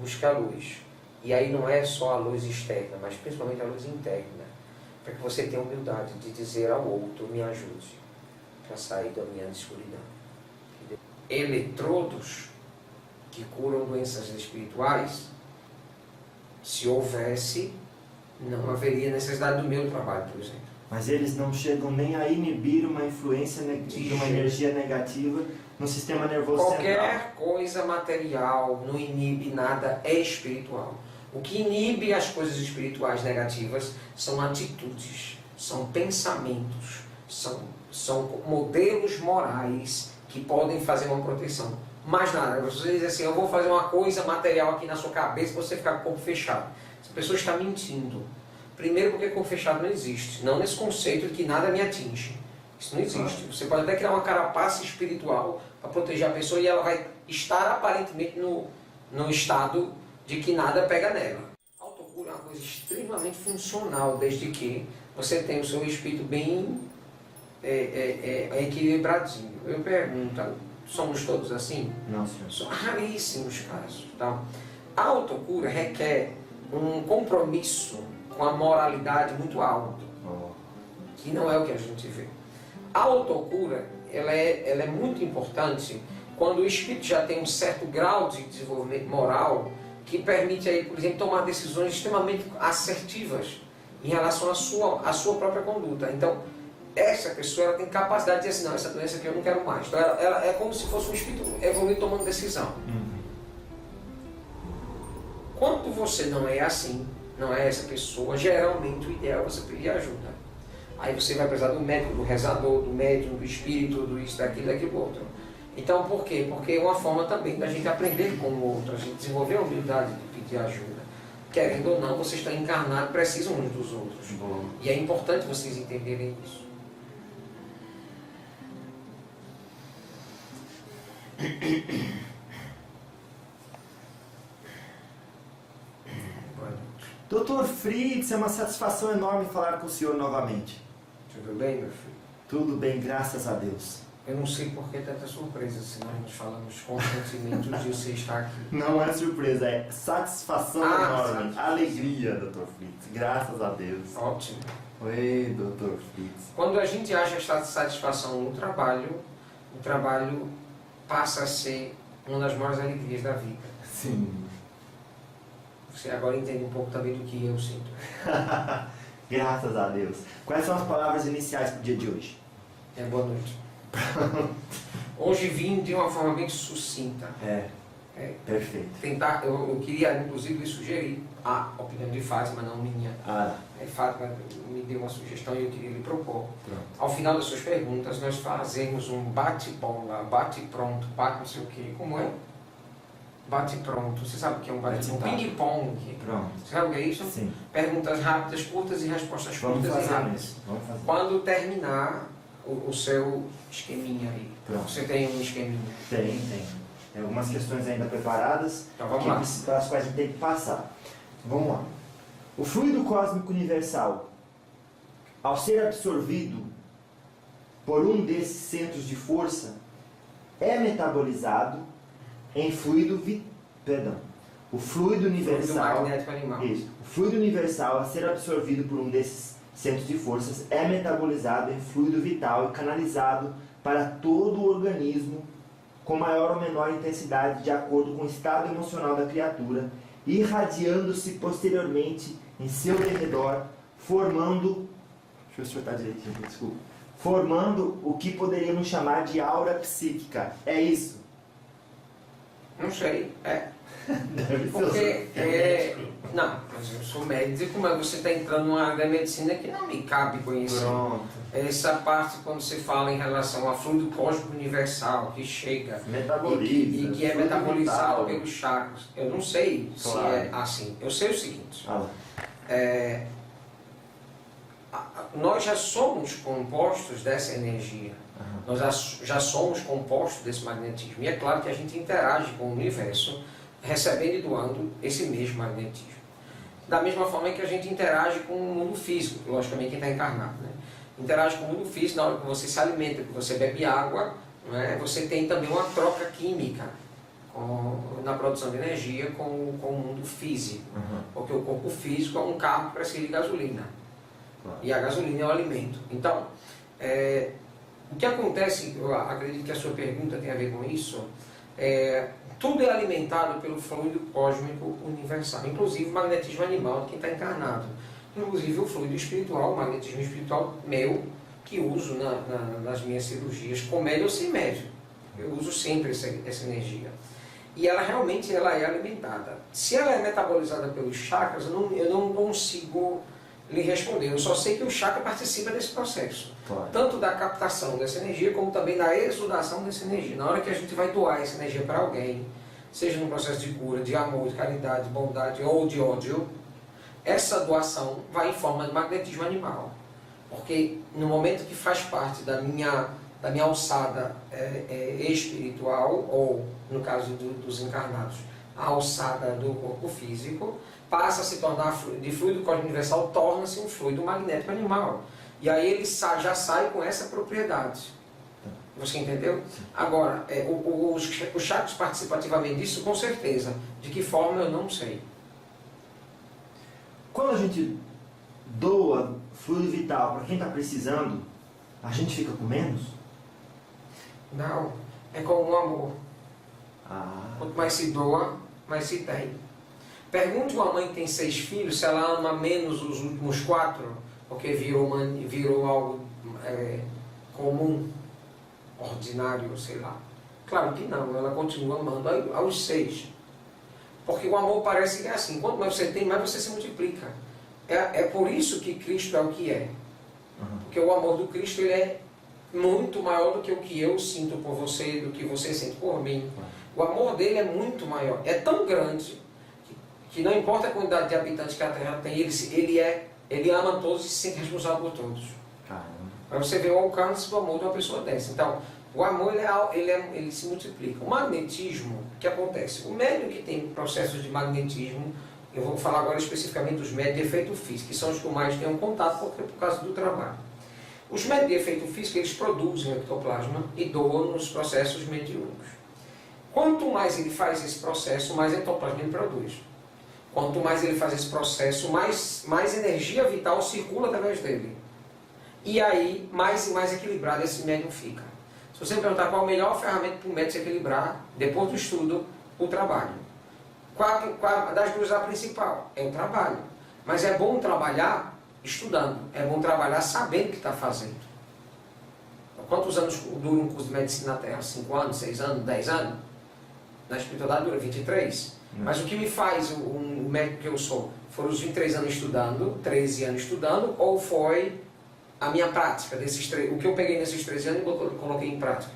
busca a luz. E aí não é só a luz externa, mas principalmente a luz interna. Para que você tenha humildade de dizer ao outro, me ajude para sair da minha escuridão. Eletrodos que curam doenças espirituais, se houvesse, não haveria necessidade do meu trabalho, por exemplo. Mas eles não chegam nem a inibir uma influência de uma energia negativa no sistema nervoso central. Qualquer coisa material não inibe nada espiritual. O que inibe as coisas espirituais negativas são atitudes, são pensamentos, são modelos morais que podem fazer uma proteção. Mais nada, você diz assim, eu vou fazer uma coisa material aqui na sua cabeça e você ficar com o corpo fechado. Essa pessoa está mentindo. Primeiro porque corpo fechado não existe, não nesse conceito de que nada me atinge. Isso não existe. Você pode até criar uma carapaça espiritual para proteger a pessoa e ela vai estar aparentemente no estado de que nada pega nela. A autocura é uma coisa extremamente funcional, desde que você tenha o seu espírito bem equilibradinho. Eu pergunto, somos todos assim? Não, senhor. São raríssimos casos. Tá? A autocura requer um compromisso com a moralidade muito alto, que não é o que a gente vê. A autocura ela é muito importante quando o espírito já tem um certo grau de desenvolvimento moral que permite a ele, por exemplo, tomar decisões extremamente assertivas em relação à sua própria conduta. Então, essa pessoa ela tem capacidade de dizer assim, não, essa doença aqui eu não quero mais. Então, ela é como se fosse um espírito evoluído tomando decisão. Quando você não é assim, não é essa pessoa, geralmente o ideal é você pedir ajuda. Aí você vai precisar do médico, do rezador, do médium, do espírito, do isso, daquilo outro. Então, por quê? Porque é uma forma também da gente aprender com o outro, a gente desenvolver a humildade de pedir ajuda. Querendo ou não, vocês estão encarnados, precisam uns dos outros. Bom. E é importante vocês entenderem isso. Dr. Fritz, é uma satisfação enorme falar com o senhor novamente. Tudo bem, meu filho? Tudo bem, graças a Deus. Eu não sei por que tanta surpresa, se nós nos falamos constantemente de você estar aqui. Não é surpresa, é satisfação enorme. Satisfação. Alegria, Dr. Fritz, graças a Deus. Ótimo. Oi, Dr. Fritz. Quando a gente acha essa satisfação no trabalho, o trabalho passa a ser uma das maiores alegrias da vida. Sim. Você agora entende um pouco também do que eu sinto. Graças a Deus. Quais são as palavras iniciais para o dia de hoje? Boa noite. Hoje vim de uma forma bem sucinta. Perfeito. Tentar, eu queria inclusive lhe sugerir a opinião de Fátima, não minha. Fátima me deu uma sugestão e eu queria lhe propor. Pronto. Ao final das suas perguntas, nós fazemos um bate-bola, bate-pronto, bate não sei o que. Como é? Bate-pronto. Você sabe o que é um bate-pronto? Um ping-pong. Pronto. Você sabe o que é isso? Sim. Perguntas rápidas, curtas e respostas curtas e rápidas. Isso. Vamos fazer. Quando terminar o seu esqueminha aí. Pronto. Você tem um esqueminha? Tem. Tem algumas questões ainda preparadas, Então vamos lá. Pelas quais a gente tem que passar. Vamos lá. O fluido cósmico universal, ao ser absorvido por um desses centros de força, é metabolizado em fluido o fluido universal, Fluido magnético animal. Isso. O fluido universal, a ser absorvido por um desses centros de forças, é metabolizado em fluido vital e canalizado para todo o organismo com maior ou menor intensidade de acordo com o estado emocional da criatura, irradiando-se posteriormente em seu derredor, formando o que poderíamos chamar de aura psíquica. É isso? Não sei, Deve Porque, não, mas eu sou médico, mas você está entrando numa área da medicina que não me cabe conhecer. Pronto. Essa parte, quando você fala em relação ao fluido cósmico universal, que chega Metaboliza, e que é fluido metabolizado vital. pelos chakras. Eu não sei Claro. se é assim. Eu sei o seguinte, nós já somos compostos dessa energia. Nós já somos compostos desse magnetismo. E é claro que a gente interage com o universo, recebendo e doando esse mesmo magnetismo. Da mesma forma que a gente interage com o mundo físico, logicamente quem está encarnado, né? Interage com o mundo físico na hora que você se alimenta, que você bebe água, né? Você tem também uma troca química. na produção de energia com o mundo físico. Porque o corpo físico é um carro que precisa de gasolina. E a gasolina é o alimento. Então, o que acontece, eu acredito que a sua pergunta tem a ver com isso, tudo é alimentado pelo fluido cósmico universal, inclusive o magnetismo animal de quem está encarnado. Inclusive o fluido espiritual, o magnetismo espiritual meu, que uso nas minhas cirurgias, com médio ou sem médio. Eu uso sempre essa energia. E ela realmente é alimentada. Se ela é metabolizada pelos chakras, eu não consigo lhe responder. Eu só sei que o chakra participa desse processo. Claro. Tanto da captação dessa energia, como também da exudação dessa energia. Na hora que a gente vai doar essa energia para alguém, seja num processo de cura, de amor, de caridade, de bondade ou de ódio, essa doação vai em forma de magnetismo animal. Porque no momento que faz parte da minha alçada espiritual, ou no caso dos encarnados, a alçada do corpo físico, passa a se tornar de fluido cósmico universal, torna-se um fluido magnético animal. E aí ele já sai com essa propriedade. Você entendeu? Agora, os chakras participam ativamente disso, com certeza. De que forma, eu não sei. Quando a gente doa fluido vital para quem está precisando, a gente fica com menos? Não, é como o amor. Quanto mais se doa, mais se tem. Pergunte uma mãe que tem 6 filhos se ela ama menos os últimos 4, porque virou algo comum, ordinário, sei lá. Claro que não, ela continua amando aos 6. Porque o amor parece que é assim, quanto mais você tem, mais você se multiplica. É por isso que Cristo é o que é. Porque o amor do Cristo ele é muito maior do que o que eu sinto por você, do que você sente por mim. O amor dele é muito maior. É tão grande que não importa a quantidade de habitantes que a Terra tem, ele ama todos e se sente responsável por todos. Para você ver o alcance do amor de uma pessoa dessa. Então, o amor ele se multiplica. O magnetismo, o que acontece? O médium que tem processos de magnetismo, eu vou falar agora especificamente dos médios de efeito físico, que são os que eu mais tenho contato por causa do trabalho. Os médios de efeito físico, eles produzem ectoplasma e doam nos processos mediúnicos. Quanto mais ele faz esse processo, mais ectoplasma ele produz. Quanto mais ele faz esse processo, mais energia vital circula através dele. E aí, mais e mais equilibrado esse médium fica. Se você me perguntar qual a melhor ferramenta para o médium se equilibrar, depois do estudo, o trabalho. Das duas, a principal é o trabalho. Mas é bom trabalhar estudando, é bom trabalhar sabendo o que está fazendo. Quantos anos dura um curso de medicina na Terra? 5 anos, 6 anos, 10 anos? Na espiritualidade dura 23. Mas o que me faz o médico que eu sou? Foram os 23 anos estudando, 13 anos estudando, ou foi a minha prática o que eu peguei nesses 13 anos e coloquei em prática?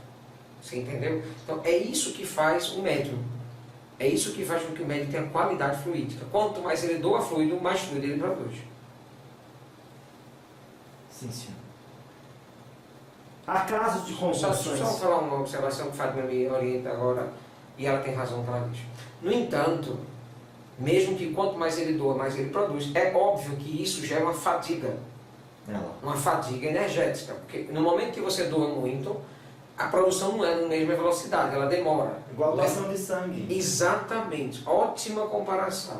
Você entendeu? Então é isso que faz o médium. É isso que faz com que o médium tenha qualidade fluídica. Quanto mais ele doa fluido, mais fluido ele produz. Sim, senhor. Há casos de convulsões. Só falar uma observação que Fátima me orienta agora, e ela tem razão para isso. No entanto, mesmo que quanto mais ele doa, mais ele produz, é óbvio que isso gera uma fadiga. Uma fadiga energética. Porque no momento que você doa muito, a produção não é na mesma velocidade, ela demora. Igual doação de sangue. Exatamente. Ótima comparação.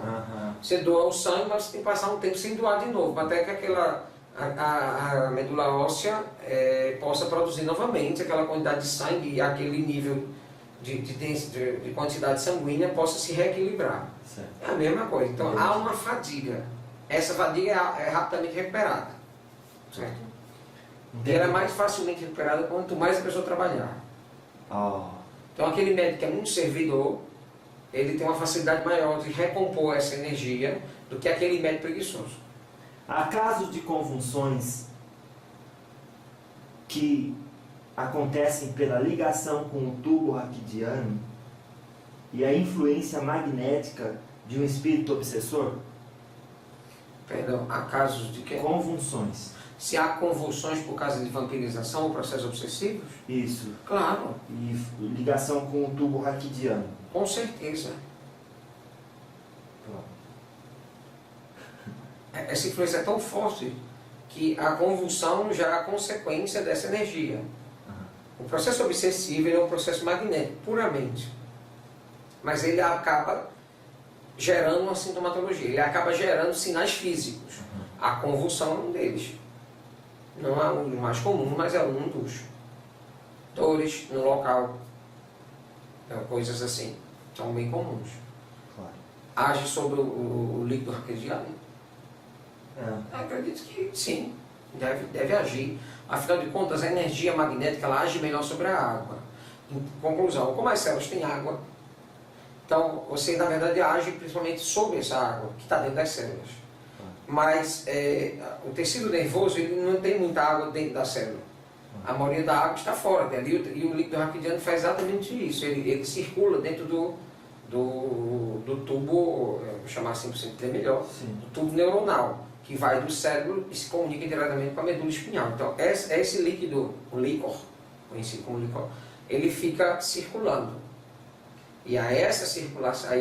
Você doa o sangue, mas você tem que passar um tempo sem doar de novo, até que a medula óssea possa produzir novamente aquela quantidade de sangue e aquele nível de quantidade sanguínea possa se reequilibrar. Certo. É a mesma coisa. Então há uma fadiga. Essa fadiga é rapidamente recuperada. Certo? E ela é mais facilmente recuperada quanto mais a pessoa trabalhar. Então aquele médico que é muito servidor, ele tem uma facilidade maior de recompor essa energia do que aquele médico preguiçoso. Há casos de convulsões que acontecem pela ligação com o tubo raquidiano e a influência magnética de um espírito obsessor? Perdão, há casos de quê? Convulsões. Se há convulsões por causa de vampirização ou processos obsessivos? Isso. Claro. E ligação com o tubo raquidiano? Com certeza. Essa influência é tão forte que a convulsão já é a consequência dessa energia. O processo obsessivo é um processo magnético, puramente. mas ele acaba gerando uma sintomatologia, ele acaba gerando sinais físicos. A convulsão é um deles. Não é um dos mais comuns, mas é um dos. Dores no local, coisas assim, são bem comuns. Claro. Age sobre o líquido arquediano? Acredito que sim, deve agir. Afinal de contas, a energia magnética ela age melhor sobre a água. Em conclusão, como as células têm água, então você na verdade age principalmente sobre essa água que está dentro das células. Mas o tecido nervoso ele não tem muita água dentro da célula. A maioria da água está fora dele. E o líquido raquidiano faz exatamente isso. Ele circula dentro do tubo, vou chamar assim para você entender melhor, do tubo neuronal, que vai do cérebro e se comunica diretamente com a medula espinhal. Então, esse líquido, o líquor, conhecido como líquor, ele fica circulando. E a essa circulação,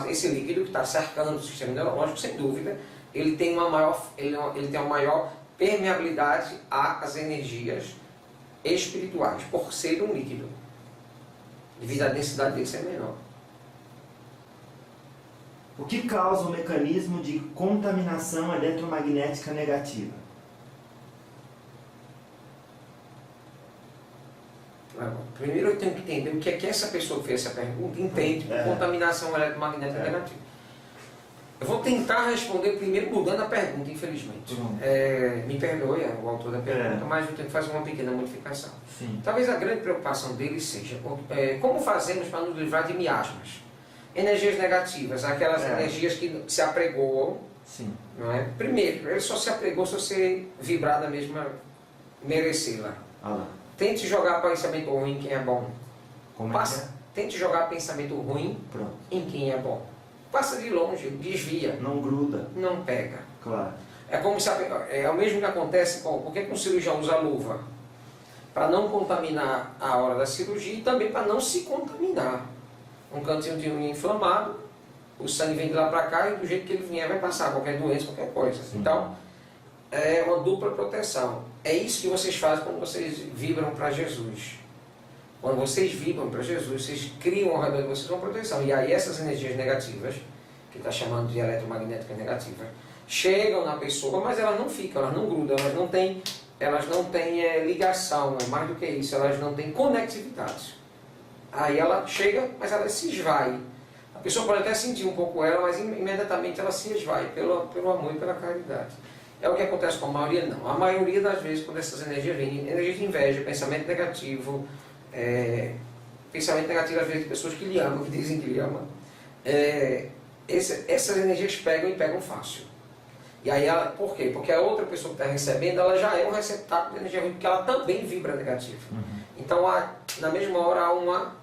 esse líquido que está cercando o sistema neurológico, sem dúvida, ele tem uma maior permeabilidade às energias espirituais, por ser um líquido, devido à densidade dele ser menor. O que causa o mecanismo de contaminação eletromagnética negativa? Primeiro eu tenho que entender o que é que essa pessoa que fez essa pergunta entende por contaminação eletromagnética negativa. Eu vou tentar responder primeiro mudando a pergunta, infelizmente. Me perdoe, o autor da pergunta, mas eu tenho que fazer uma pequena modificação. Sim. Talvez a grande preocupação dele seja como fazemos para nos livrar de miasmas? Energias negativas, aquelas energias que se apregoam. Sim. Não é? Primeiro, ele só se apregou se você vibrar da mesma merecê-la. Tente jogar pensamento ruim em quem é bom. Tente jogar pensamento ruim em quem é bom. Passa de longe, desvia. Não gruda. Não pega. Claro. É como se é o mesmo que acontece por que um cirurgião usa luva? Para não contaminar a hora da cirurgia e também para não se contaminar. Um cantinho de unha inflamado, o sangue vem de lá para cá e do jeito que ele vier vai passar qualquer doença, qualquer coisa. Então, é uma dupla proteção. É isso que vocês fazem quando vocês vibram para Jesus. Quando vocês vibram para Jesus, vocês criam ao redor de vocês uma proteção. E aí essas energias negativas, que está chamando de eletromagnética negativa, chegam na pessoa, mas elas não ficam, elas não grudam, elas não têm ligação, mais do que isso, elas não têm conectividade. Aí ela chega, mas ela se esvai. A pessoa pode até sentir um pouco ela, mas imediatamente ela se esvai pelo amor e pela caridade. É o que acontece com a maioria, não. A maioria das vezes, quando essas energias vêm, energias de inveja, pensamento negativo, pensamento negativo às vezes de pessoas que lhe amam, que dizem que lhe amam, essas energias pegam fácil. E aí, por quê? Porque a outra pessoa que está recebendo, ela já é um receptáculo de energia ruim, porque ela também vibra negativo. Então, na mesma hora, há uma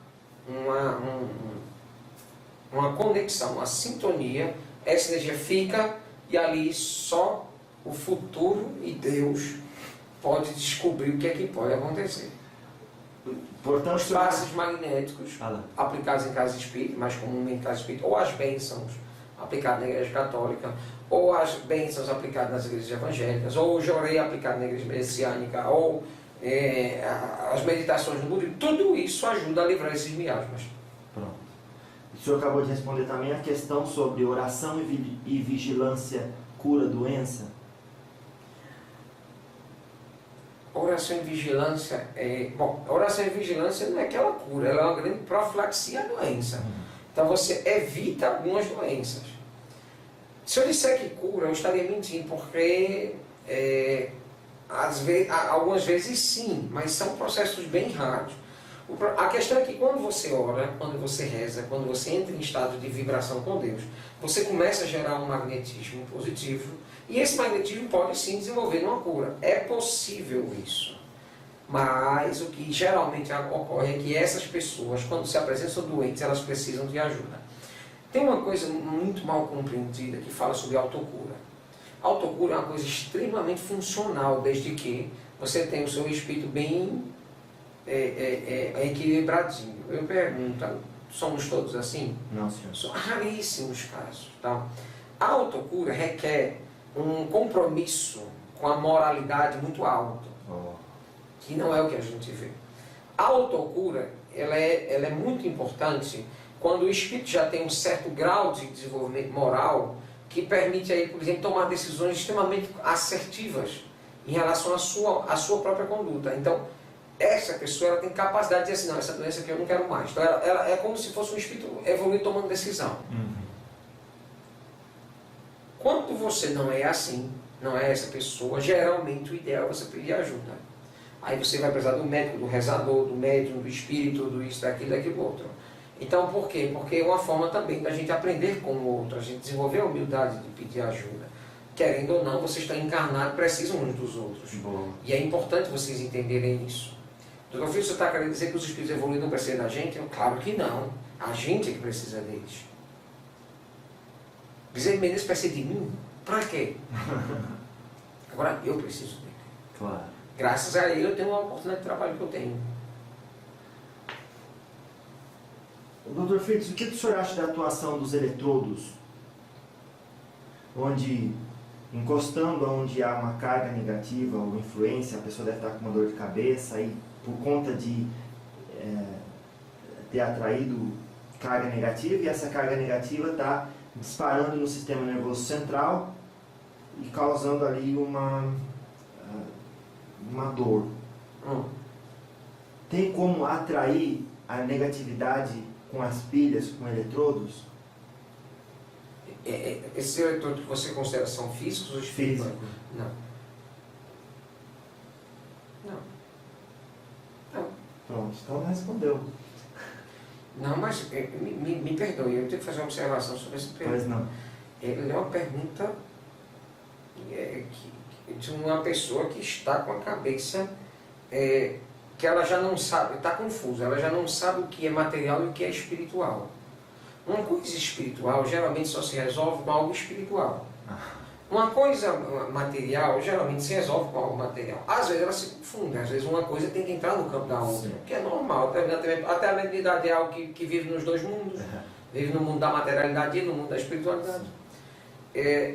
conexão, uma sintonia, essa energia fica e ali só o futuro e Deus pode descobrir o que é que pode acontecer. Portanto, os passes magnéticos aplicados em casa espírita, mais comumente em casa espírita, ou as bênçãos aplicadas na igreja católica, ou as bênçãos aplicadas nas igrejas evangélicas, ou o jorei aplicado na igreja messiânica, ou as meditações no budismo, tudo isso ajuda a livrar esses miasmas. Pronto. O senhor acabou de responder também a questão sobre oração e vigilância cura doença? Oração e vigilância oração e vigilância não é que ela cura, ela é uma grande profilaxia à doença. Então você evita algumas doenças. Se eu disser que cura, eu estaria mentindo, porque algumas vezes sim, mas são processos bem raros. A questão é que quando você ora, quando você reza, quando você entra em estado de vibração com Deus, você começa a gerar um magnetismo positivo, e esse magnetismo pode sim desenvolver uma cura. É possível isso. Mas o que geralmente ocorre é que essas pessoas, quando se apresentam doentes, elas precisam de ajuda. Tem uma coisa muito mal compreendida que fala sobre autocura. Autocura é uma coisa extremamente funcional, desde que você tenha o seu espírito bem equilibradinho. Eu pergunto, somos todos assim? Não, senhor. São raríssimos casos. Tá? A autocura requer um compromisso com a moralidade muito alto, que não é o que a gente vê. A autocura ela é muito importante quando o espírito já tem um certo grau de desenvolvimento moral que permite a ele, por exemplo, tomar decisões extremamente assertivas em relação à sua própria conduta. Então, essa pessoa ela tem capacidade de dizer assim, não, essa doença aqui eu não quero mais. Então, ela é como se fosse um espírito evoluído tomando decisão. Quando você não é assim, não é essa pessoa, geralmente o ideal é você pedir ajuda. Aí você vai precisar do médico, do rezador, do médium, do espírito, do isso, daquilo, daquilo outro. Então, por quê? Porque é uma forma também da gente aprender com o outro, a gente desenvolver a humildade de pedir ajuda. Querendo ou não, vocês estão encarnados, precisam uns dos outros. Bom. E é importante vocês entenderem isso. Doutor Filho, você está querendo dizer que os espíritos evoluídos não precisam da gente? Claro que não. A gente é que precisa deles. Bezerra Menezes precisa de mim? Para quê? Agora eu preciso dele. Claro. Graças a ele eu tenho uma oportunidade de trabalho que eu tenho. Dr. Freitas, o que o senhor acha da atuação dos eletrodos? Onde, encostando onde há uma carga negativa ou influência, a pessoa deve estar com uma dor de cabeça e por conta de ter atraído carga negativa, e essa carga negativa está disparando no sistema nervoso central e causando ali uma dor. Tem como atrair a negatividade com as pilhas, com eletrodos? Esses eletrodos que você considera são físicos ou espirituais? Físico. Não. Pronto, então respondeu. Não, mas me perdoe, eu tenho que fazer uma observação sobre essa pergunta. Pois não. Ele é uma pergunta de uma pessoa que está com a cabeça que ela já não sabe, está confusa, ela já não sabe o que é material e o que é espiritual. Uma coisa espiritual geralmente só se resolve com algo espiritual. Uma coisa material geralmente se resolve com algo material. Às vezes ela se confunde, às vezes uma coisa tem que entrar no campo da outra, que é normal. Até a mediunidade é algo que vive nos dois mundos, vive no mundo da materialidade e no mundo da espiritualidade.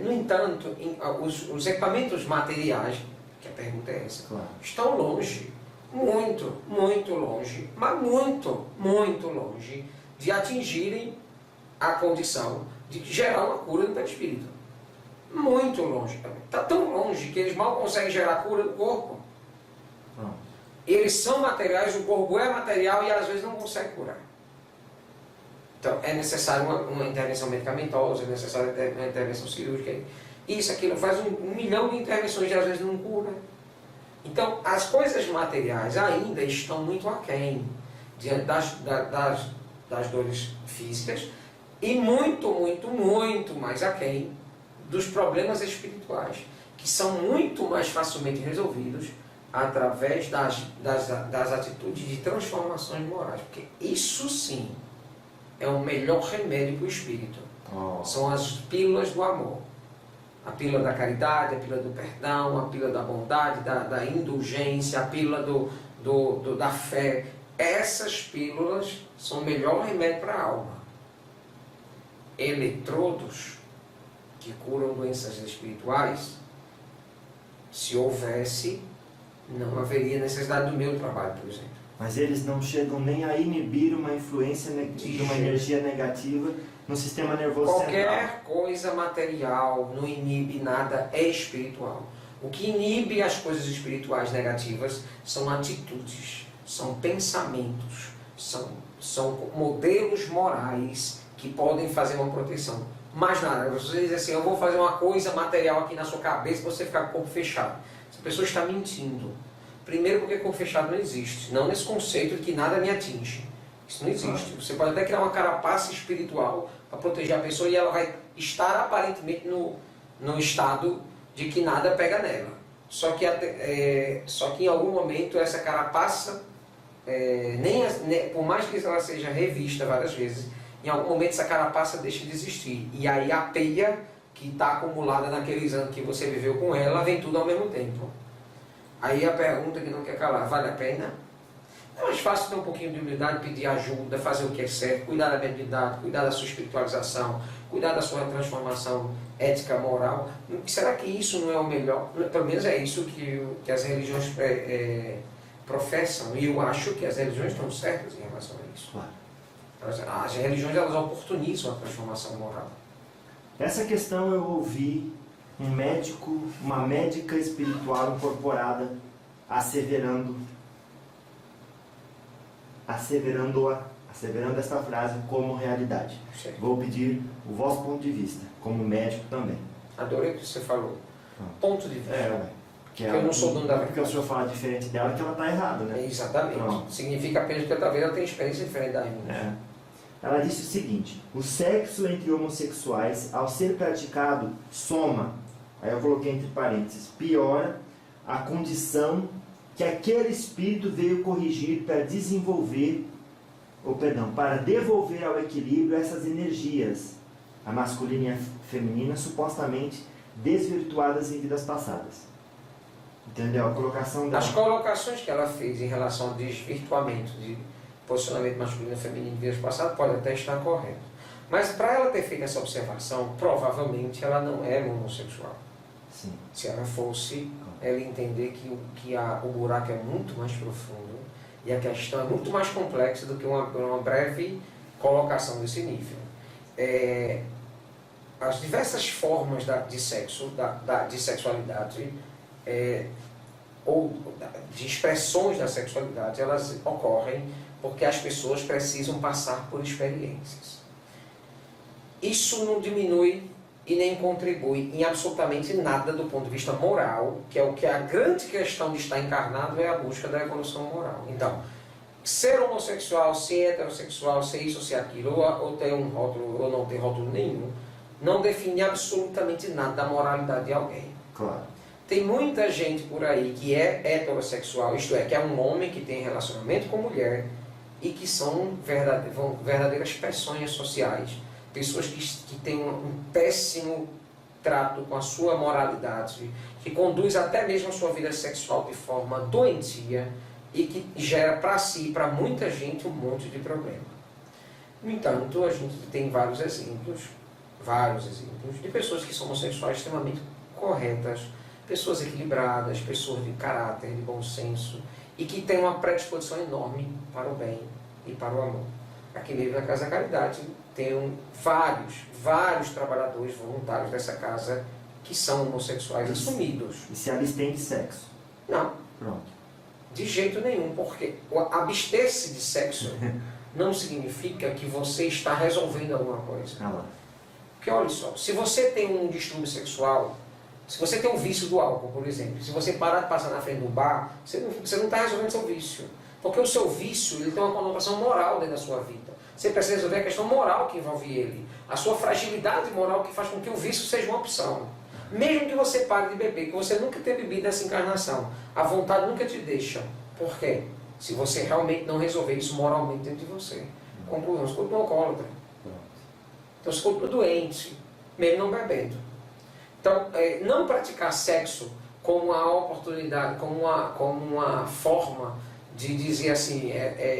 No entanto, os equipamentos materiais, que a pergunta é essa, Claro. estão longe, muito, muito longe, mas muito, muito longe de atingirem a condição de gerar uma cura no perispírito. Muito longe. Está tão longe que eles mal conseguem gerar cura do corpo. Eles são materiais, o corpo é material e às vezes não consegue curar. Então é necessário uma intervenção medicamentosa, é necessário uma intervenção cirúrgica. Isso, aquilo, faz um milhão de intervenções e às vezes não cura. Então as coisas materiais ainda estão muito aquém diante das dores físicas e muito, muito, muito mais aquém dos problemas espirituais, que são muito mais facilmente resolvidos através das atitudes de transformações morais. Porque isso sim é o melhor remédio para o espírito. São as pílulas do amor. A pílula da caridade, a pílula do perdão, a pílula da bondade, da indulgência, a pílula da fé. Essas pílulas são o melhor remédio para a alma. Eletrodos que curam doenças espirituais, se houvesse, não haveria necessidade do meu trabalho, por exemplo. Mas eles não chegam nem a inibir uma influência de uma energia negativa no sistema nervoso central. Qualquer coisa material não inibe nada, é espiritual. O que inibe as coisas espirituais negativas são atitudes, são pensamentos, são modelos morais que podem fazer uma proteção. Mais nada, você diz assim, eu vou fazer uma coisa material aqui na sua cabeça e você ficar com o corpo fechado. Essa pessoa está mentindo. Primeiro porque corpo fechado não existe, não nesse conceito de que nada me atinge. Isso não existe. Você pode até criar uma carapaça espiritual para proteger a pessoa e ela vai estar aparentemente no estado de que nada pega nela. Só que em algum momento essa carapaça, por mais que ela seja revista várias vezes, em algum momento essa carapaça deixa de existir. E aí a peia que está acumulada naqueles anos que você viveu com ela, vem tudo ao mesmo tempo. Aí a pergunta que não quer calar, vale a pena? É mais fácil ter um pouquinho de humildade, pedir ajuda, fazer o que é certo, cuidar da mediunidade, cuidar da sua espiritualização, cuidar da sua transformação ética, moral. Será que isso não é o melhor? Pelo menos é isso que as religiões professam. E eu acho que as religiões estão certas em relação a isso. Claro. As religiões, elas oportunizam a transformação moral. Essa questão eu ouvi um médico, uma médica espiritual incorporada asseverando esta frase como realidade. Sim. Vou pedir o vosso ponto de vista, como médico também. Adorei o que você falou. Ponto de vista. Porque eu não sou dono da porque o senhor fala diferente dela, que ela está errada, né? Exatamente. Pronto. Significa apenas que talvez ela tenha experiência diferente da minha. Ela disse o seguinte: o sexo entre homossexuais, ao ser praticado, soma, aí eu coloquei entre parênteses, piora a condição que aquele espírito veio corrigir para desenvolver, para devolver ao equilíbrio essas energias, a masculina e a feminina, supostamente desvirtuadas em vidas passadas. Entendeu? A colocação da... As colocações que ela fez em relação ao desvirtuamento de posicionamento masculino e feminino de vidas passadas pode até estar correto. Mas para ela ter feito essa observação, provavelmente ela não é homossexual. Sim. Se ela fosse, ela entender que o buraco é muito mais profundo e a questão é muito mais complexa do que uma breve colocação desse nível. As diversas formas de sexo, de sexualidade, ou de expressões da sexualidade, elas ocorrem porque as pessoas precisam passar por experiências. Isso não diminui e nem contribui em absolutamente nada do ponto de vista moral, que é o que a grande questão de estar encarnado é a busca da evolução moral. Então, ser homossexual, ser heterossexual, ser isso ou ser aquilo, ou ter um rótulo ou não ter rótulo nenhum, não define absolutamente nada da moralidade de alguém. Claro. Tem muita gente por aí que é heterossexual, isto é, que é um homem que tem relacionamento com mulher e que são verdadeiras peçonhas sociais. Pessoas que têm um péssimo trato com a sua moralidade, que conduz até mesmo a sua vida sexual de forma doentia e que gera para si e para muita gente um monte de problema. No entanto, a gente tem vários exemplos de pessoas que são homossexuais extremamente corretas, pessoas equilibradas, pessoas de caráter, de bom senso e que têm uma predisposição enorme para o bem e para o amor. Aqui mesmo na Casa da Caridade tem vários trabalhadores voluntários dessa casa que são homossexuais assumidos. E se abstém de sexo? Não. Pronto. De jeito nenhum, porque abster-se de sexo não significa que você está resolvendo alguma coisa. Porque olha só, se você tem um distúrbio sexual, se você tem um vício do álcool, por exemplo, se você parar de passar na frente do bar, você não está resolvendo seu vício. Porque o seu vício ele tem uma conotação moral dentro da sua vida. Você precisa resolver a questão moral que envolve ele. A sua fragilidade moral que faz com que o vício seja uma opção. Mesmo que você pare de beber, que você nunca tenha bebido nessa encarnação, a vontade nunca te deixa. Por quê? Se você realmente não resolver isso moralmente dentro de você. Conclusão, você continua alcoólatra. Então você continua doente, mesmo não bebendo. Então, não praticar sexo como uma oportunidade, como uma forma de dizer assim,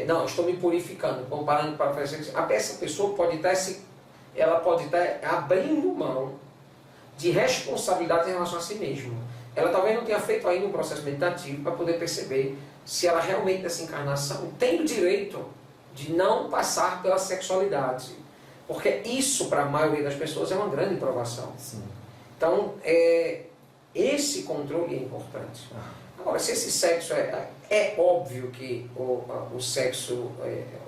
não, estou me purificando, comparando para fazer sexo. Essa pessoa pode estar abrindo mão de responsabilidade em relação a si mesma. Ela talvez não tenha feito ainda um processo meditativo para poder perceber se ela realmente nessa encarnação tem o direito de não passar pela sexualidade. Porque isso, para a maioria das pessoas, é uma grande provação. Sim. Então, esse controle é importante. Agora, se esse sexo é óbvio que o sexo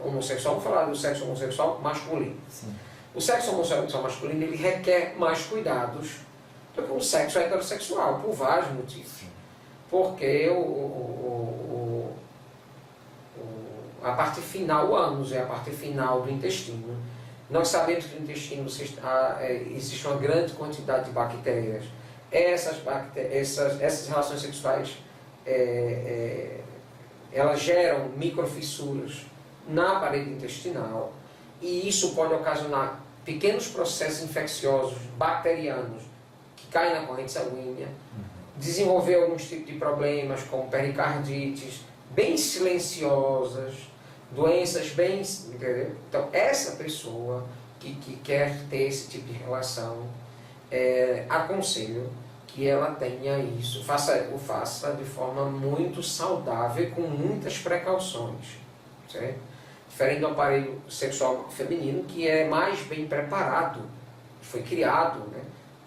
homossexual, vamos falar do sexo homossexual masculino. Sim. O sexo homossexual masculino ele requer mais cuidados do que o sexo heterossexual, por vários motivos. Sim. Porque a parte final, o ânus é a parte final do intestino. Nós sabemos que no intestino existe uma grande quantidade de bactérias. Essas relações sexuais elas geram microfissuras na parede intestinal e isso pode ocasionar pequenos processos infecciosos bacterianos que caem na corrente sanguínea, desenvolver alguns tipos de problemas como pericardites bem silenciosas, doenças bem... Entendeu? Então, essa pessoa que quer ter esse tipo de relação, aconselho que ela tenha isso, o faça de forma muito saudável, com muitas precauções. Certo? diferente do aparelho sexual feminino, que é mais bem preparado, foi criado, né,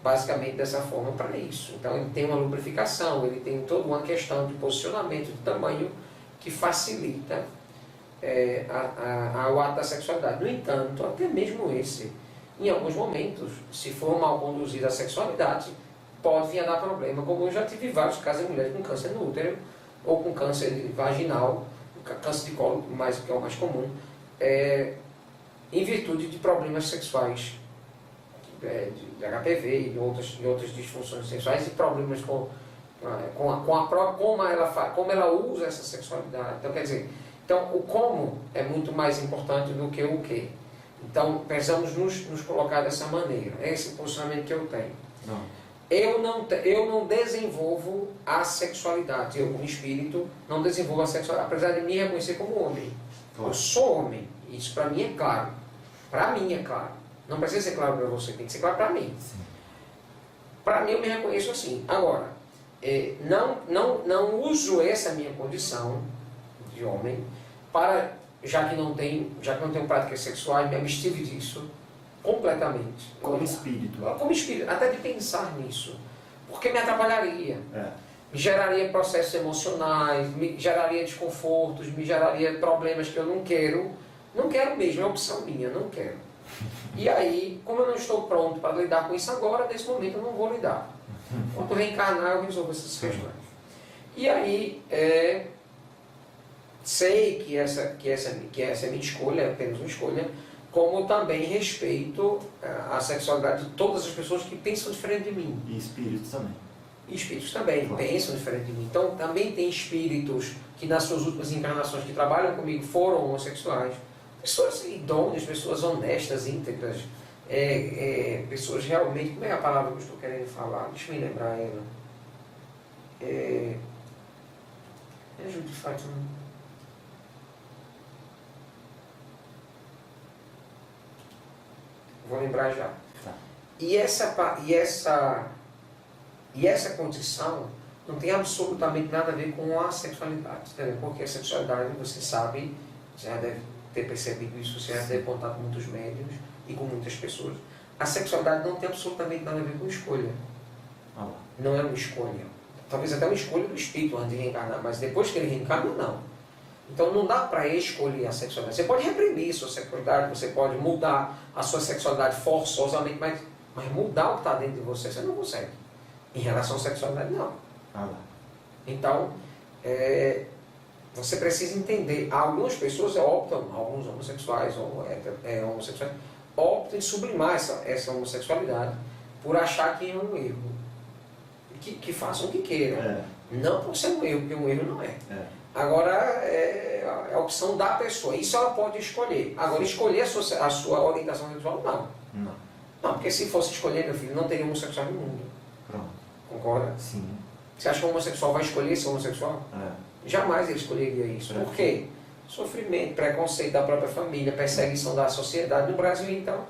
basicamente dessa forma para isso. Então ele tem uma lubrificação, ele tem toda uma questão de posicionamento, de tamanho, que facilita o ato da sexualidade. No entanto, até mesmo esse, em alguns momentos, se for mal conduzida a sexualidade, pode vir a dar problema, como eu já tive vários casos de mulheres com câncer no útero, ou com câncer vaginal, câncer de colo, que é o mais comum, em virtude de problemas sexuais, de HPV e de outras disfunções sexuais e problemas como ela usa essa sexualidade. Então, quer dizer, o como é muito mais importante do que o que. Então, precisamos nos colocar dessa maneira. É esse posicionamento que eu tenho. Não. Eu não desenvolvo a sexualidade. Eu, como espírito, não desenvolvo a sexualidade, apesar de me reconhecer como homem. Claro. Eu sou homem. Isso para mim é claro. Para mim é claro. Não precisa ser claro para você, tem que ser claro para mim. Para mim, eu me reconheço assim. Agora, não uso essa minha condição de homem para, já que não tenho práticas sexuais, me abstive disso completamente. Como espírito. Como espírito, até de pensar nisso. Porque me atrapalharia. Me geraria processos emocionais, me geraria desconfortos, me geraria problemas que eu não quero. Não quero mesmo, é opção minha, não quero. E aí, como eu não estou pronto para lidar com isso agora, nesse momento eu não vou lidar. Quando reencarnar, eu resolvo essas questões. E aí, sei que essa é minha escolha, é apenas uma escolha, como também respeito a sexualidade de todas as pessoas que pensam diferente de mim. E espíritos também. E espíritos também pensam diferente de mim. Então, também tem espíritos que nas suas últimas encarnações que trabalham comigo foram homossexuais. Pessoas idôneas, pessoas honestas, íntegras, pessoas realmente... Como é a palavra que eu estou querendo falar? Deixa eu me lembrar ela. Ajude, Fátima. Vou lembrar já. Tá. E essa condição não tem absolutamente nada a ver com a sexualidade, entendeu? Porque a sexualidade, você sabe, já deve ter percebido isso, você já deve contar com muitos médiuns e com muitas pessoas. A sexualidade não tem absolutamente nada a ver com escolha. Não é uma escolha. Talvez até uma escolha do espírito antes de reencarnar, mas depois que ele reencarna, não. Então não dá para escolher a sexualidade. Você pode reprimir sua sexualidade, você pode mudar a sua sexualidade forçosamente, mas mudar o que está dentro de você não consegue. Em relação à sexualidade, não. Então, você precisa entender. Algumas pessoas optam, alguns homossexuais ou homossexuais, optam em sublimar essa homossexualidade por achar que é um erro. Que façam o que queiram. Não por ser um erro, porque um erro não é. Agora, é a opção da pessoa. Isso ela pode escolher. Agora, escolher a sua orientação sexual, não. Não, porque se fosse escolher, meu filho, não teria homossexual no mundo. Pronto. Concorda? Sim. Você acha que o homossexual vai escolher ser homossexual? Jamais ele escolheria isso. Por quê? Sofrimento, preconceito da própria família, perseguição da sociedade. No Brasil, então.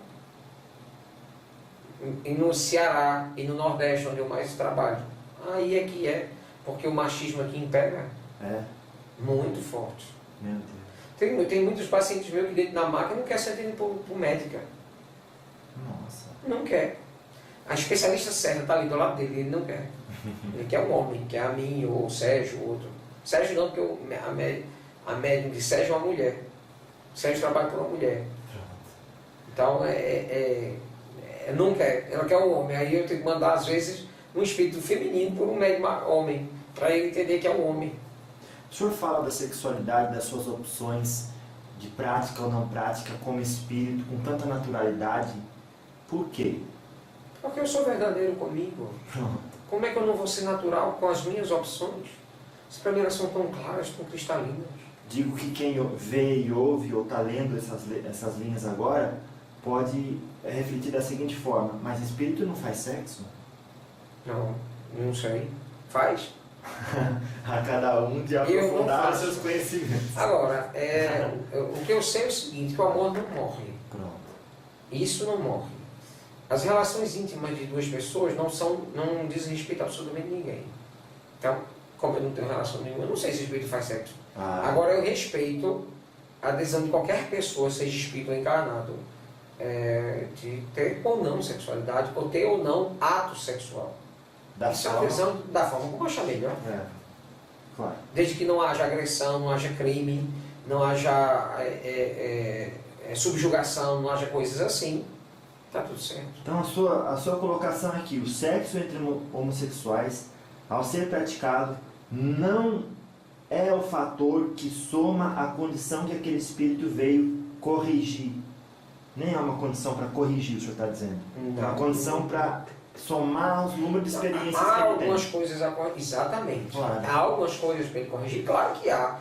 E no Ceará e no Nordeste, onde eu mais trabalho. Aí é que é. Porque o machismo aqui impera. Muito forte. Meu Deus. Tem muitos pacientes meus que dentro da máquina não querem ser atendidos por médica. Nossa. Não quer. A especialista certa está ali do lado dele, ele não quer. Ele quer um homem, quer a mim, ou o Sérgio, ou outro. Sérgio não, porque a médium de Sérgio é uma mulher. Sérgio trabalha por uma mulher. Então, não quer. Ela quer um homem. Aí eu tenho que mandar, às vezes, um espírito feminino por um médium homem, para ele entender que é um homem. O senhor fala da sexualidade, das suas opções de prática ou não prática como espírito, com tanta naturalidade. Por quê? Porque eu sou verdadeiro comigo. Como é que eu não vou ser natural com as minhas opções? As primeiras são tão claras, tão cristalinas. Digo que quem vê e ouve ou está lendo essas linhas agora pode refletir da seguinte forma: mas espírito não faz sexo? Não sei. Faz? A cada um de aprofundar seus conhecimentos. Agora, o que eu sei é o seguinte, que o amor não morre. Pronto. Isso não morre. As relações íntimas de duas pessoas não dizem respeito a absolutamente ninguém. Então, como eu não tenho relação nenhuma, eu não sei se o espírito faz sexo. Agora eu respeito a decisão de qualquer pessoa, seja espírito ou encarnado, de ter ou não sexualidade, ou ter ou não ato sexual. Isso é uma decisão da forma como achar melhor. Claro. Desde que não haja agressão, não haja crime, não haja subjugação, não haja coisas assim, está tudo certo. Então a sua colocação aqui, o sexo entre homossexuais, ao ser praticado, não é o fator que soma a condição que aquele espírito veio corrigir. Nem é uma condição para corrigir, o senhor está dizendo. É uma condição para somar os números de experiências que ele tem. Há algumas coisas a corrigir, exatamente. Claro. Há algumas coisas para ele corrigir, claro que há.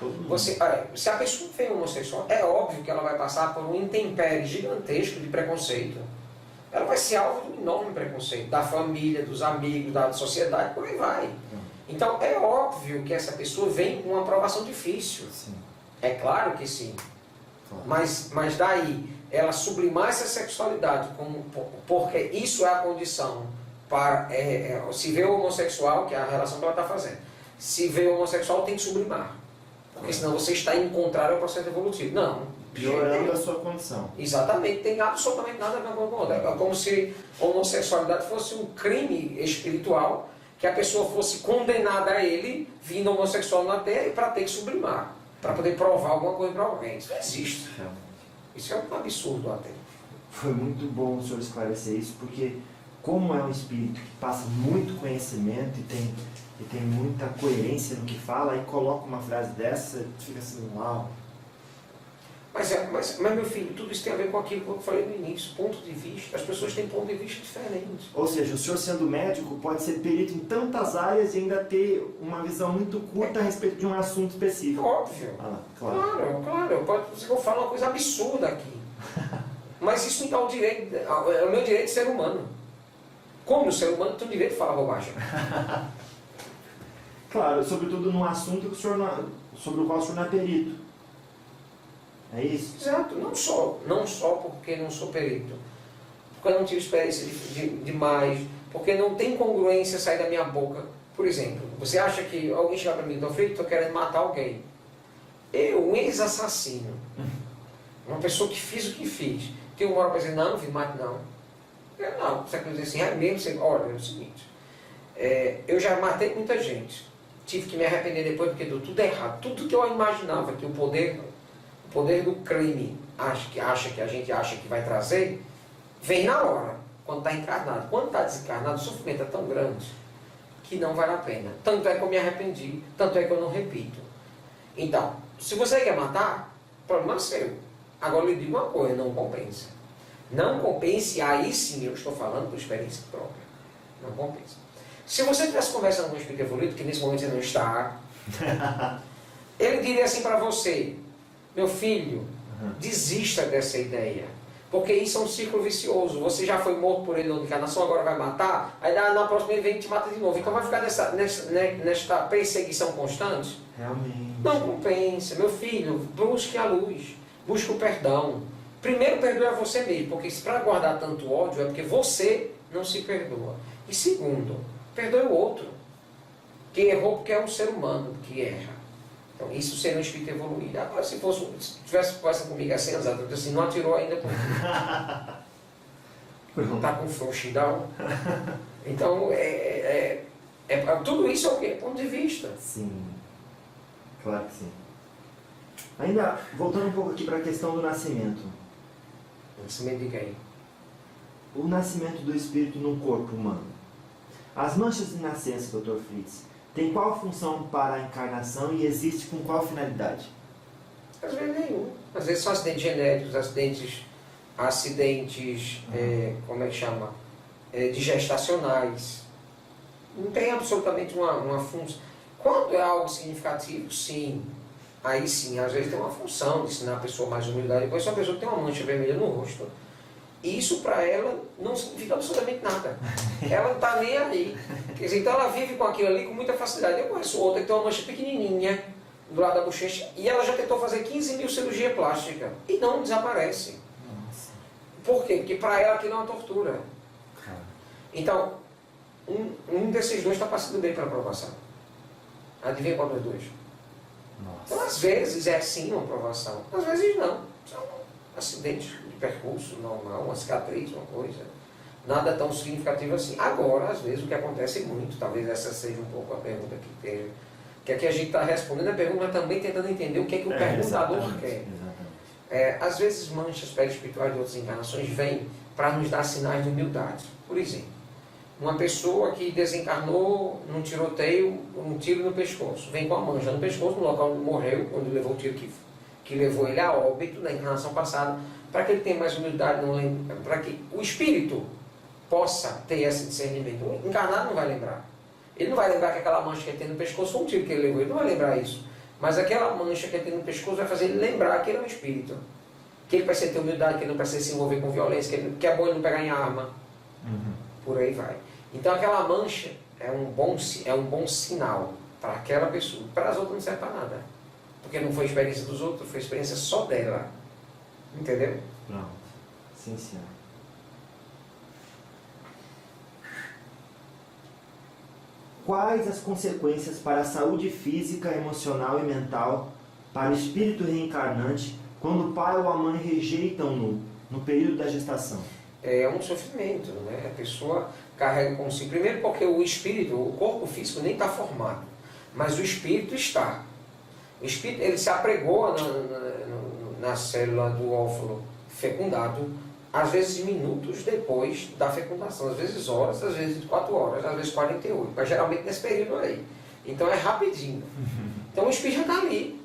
Se a pessoa for homossexual, é óbvio que ela vai passar por um intempérie gigantesco de preconceito. Ela vai ser alvo de um enorme preconceito, da família, dos amigos, da sociedade, por aí vai. Então, é óbvio que essa pessoa vem com uma aprovação difícil. Sim. É claro que sim. Claro. Mas daí, ela sublimar essa sexualidade, porque isso é a condição para... se vê o homossexual, que é a relação que ela está fazendo, se vê o homossexual, tem que sublimar. Porque senão você está indo contrário ao processo evolutivo. Não. Piorando a sua condição. Exatamente, tem absolutamente nada a ver com a outra. É como se a homossexualidade fosse um crime espiritual, que a pessoa fosse condenada a ele, vindo homossexual na Terra, para ter que sublimar, para poder provar alguma coisa para alguém. Isso não existe. Isso é um absurdo até. Foi muito bom o senhor esclarecer isso, porque como é um espírito que passa muito conhecimento e tem muita coerência no que fala, e coloca uma frase dessa, fica assim, uau. Mas, meu filho, tudo isso tem a ver com aquilo que eu falei no início, ponto de vista. As pessoas têm ponto de vista diferentes. Ou seja, o senhor sendo médico pode ser perito em tantas áreas e ainda ter uma visão muito curta a respeito de um assunto específico. Óbvio. Claro. Eu falo uma coisa absurda aqui. Mas isso me dá o direito, é o meu direito de ser humano. Como ser humano, tem o direito de falar bobagem. Claro, sobretudo num assunto sobre o qual o senhor não é perito. É isso? Exato, não só porque não sou perito, porque eu não tive experiência demais, porque não tem congruência sair da minha boca. Por exemplo, você acha que alguém chega para mim e diz, estou querendo matar alguém. Eu, um ex-assassino, uma pessoa que fiz o que fiz, tem uma hora para dizer, não, filho, mate não. Não, você quer dizer assim, é mesmo, olha, é o seguinte, eu já matei muita gente, tive que me arrepender depois porque deu tudo errado, tudo que eu imaginava que o poder do crime que a gente acha que vai trazer, vem na hora, quando está encarnado. Quando está desencarnado, o sofrimento é tão grande que não vale a pena. Tanto é que eu me arrependi, tanto é que eu não repito. Então, se você quer matar, o problema é seu. Agora eu lhe digo uma coisa, não compensa. Não compense, aí sim eu estou falando por experiência própria. Não compensa. Se você estivesse conversando com um espírito evoluído, que nesse momento você não está, ele diria assim para você, meu filho, desista dessa ideia. Porque isso é um círculo vicioso. Você já foi morto por ele na encarnação, agora vai matar, aí na próxima ele vem e te mata de novo. Então vai ficar nesta perseguição constante? Realmente. Não compensa. Meu filho, busque a luz, busque o perdão. Primeiro, perdoe a você mesmo, porque se para guardar tanto ódio é porque você não se perdoa. E segundo, perdoe o outro, que errou porque é um ser humano que erra. Então, isso seria um espírito evoluído. Agora, se tivesse conversando comigo há 100 anos, eu assim, não atirou ainda por mim. Está com frouxidão. Então, tudo isso é o quê? Ponto de vista. Sim, claro que sim. Ainda, voltando um pouco aqui para a questão do nascimento. Nascimento de quem? O nascimento do espírito num corpo humano. As manchas de nascença, Dr. Fritz, tem qual função para a encarnação e existe com qual finalidade? Às vezes nenhum. Às vezes são acidentes genéticos, acidentes como é que chama? Digestacionais. Não tem absolutamente uma função. Quando é algo significativo, sim. Aí sim, às vezes tem uma função de ensinar a pessoa mais humildade. Depois, se uma pessoa tem uma mancha vermelha no rosto, isso para ela não significa absolutamente nada. Ela não está nem aí. Quer dizer, então ela vive com aquilo ali com muita facilidade. Eu conheço outra que tem uma mancha pequenininha do lado da bochecha e ela já tentou fazer 15 mil cirurgias plásticas e não desaparece. Nossa. Por quê? Porque para ela aquilo é uma tortura. Então, um desses dois está passando bem para a aprovação. Adivinha qual dos dois? Então, às vezes é sim uma provação, às vezes não. São acidentes de percurso normal, uma cicatriz, uma coisa. Nada tão significativo assim. Agora, às vezes, o que acontece muito, talvez essa seja um pouco a pergunta que aqui a gente está respondendo a pergunta, mas também tentando entender o que é que o perguntador quer. Às vezes, manchas perispirituais de outras encarnações vêm para nos dar sinais de humildade. Por exemplo, uma pessoa que desencarnou num tiroteio, um tiro no pescoço, vem com a mancha no pescoço, no local onde morreu, quando levou o tiro que levou ele a óbito na encarnação passada, para que ele tenha mais humildade, para que o espírito possa ter esse discernimento. O encarnado não vai lembrar. Ele não vai lembrar que aquela mancha que ele tem no pescoço foi um tiro que ele levou, ele não vai lembrar isso. Mas aquela mancha que ele tem no pescoço vai fazer ele lembrar que ele é um espírito. Que ele precisa ter humildade, que ele não precisa se envolver com violência, que é bom ele não pegar em arma. Por aí vai. Então aquela mancha é um bom sinal para aquela pessoa. Para as outras não serve para nada. Porque não foi experiência dos outros, foi experiência só dela. Entendeu? Pronto. Sim, senhor. Quais as consequências para a saúde física, emocional e mental para o espírito reencarnante quando o pai ou a mãe rejeitam-no no período da gestação? É um sofrimento, né? A pessoa carrega consigo. Primeiro porque o espírito, o corpo físico nem está formado, mas o espírito está. O espírito, ele se apregou na célula do óvulo fecundado, às vezes minutos depois da fecundação, às vezes horas, às vezes 4 horas, às vezes 48, mas geralmente nesse período aí. Então é rapidinho. Então o espírito já está ali.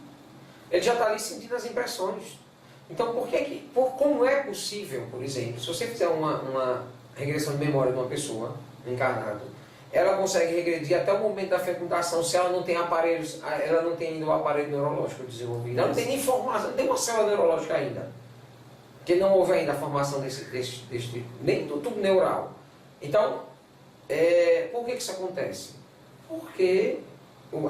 Ele já está ali sentindo as impressões. Então como é possível, por exemplo, se você fizer uma regressão de memória de uma pessoa encarnada, ela consegue regredir até o momento da fecundação se ela não tem aparelhos, ela não tem ainda o aparelho neurológico desenvolvido, ela não tem nem formação, não tem uma célula neurológica ainda, porque não houve ainda a formação nem do tubo neural. Então, por que isso acontece? Porque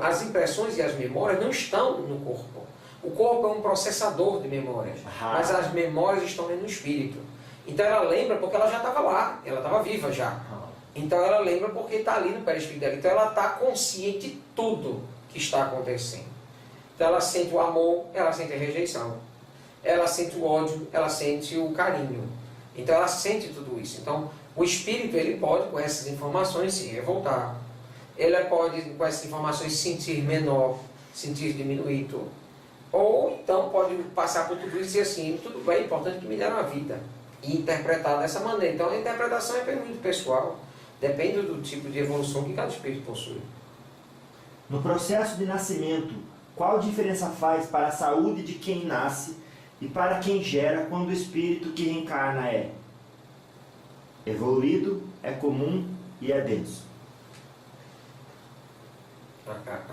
as impressões e as memórias não estão no corpo. O corpo é um processador de memórias, mas as memórias estão no espírito. Então ela lembra porque ela já estava lá, ela estava viva já. Então ela lembra porque está ali no perispírito dela. Então ela está consciente de tudo que está acontecendo. Então ela sente o amor, ela sente a rejeição. Ela sente o ódio, ela sente o carinho. Então ela sente tudo isso. Então o espírito, ele pode com essas informações se revoltar. Ele pode com essas informações se sentir menor, sentir diminuído. Ou então pode passar por tudo isso e dizer assim, tudo bem, é importante que me deram a vida. E interpretar dessa maneira. Então a interpretação é muito pessoal. Depende do tipo de evolução que cada espírito possui. No processo de nascimento, qual diferença faz para a saúde de quem nasce e para quem gera quando o espírito que reencarna é evoluído, é comum e é denso?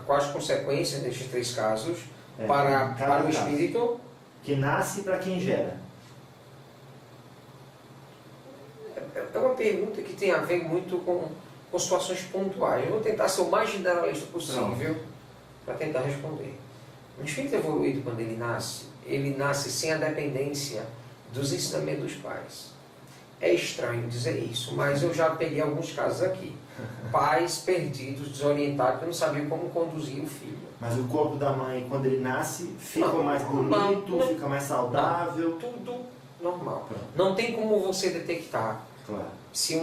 Quais as consequências destes 3 casos para o espírito? Que nasce para quem gera. É uma pergunta que tem a ver muito com situações pontuais. Eu vou tentar ser o mais generalista possível para tentar responder. Um espírito evoluído, quando ele nasce sem a dependência dos ensinamentos dos pais. É estranho dizer isso, mas eu já peguei alguns casos aqui. Pais perdidos, desorientados, que não sabiam como conduzir o filho. Mas o corpo da mãe, quando ele nasce, fica mais bonito, fica mais saudável? Tudo normal. Não tem como você detectar se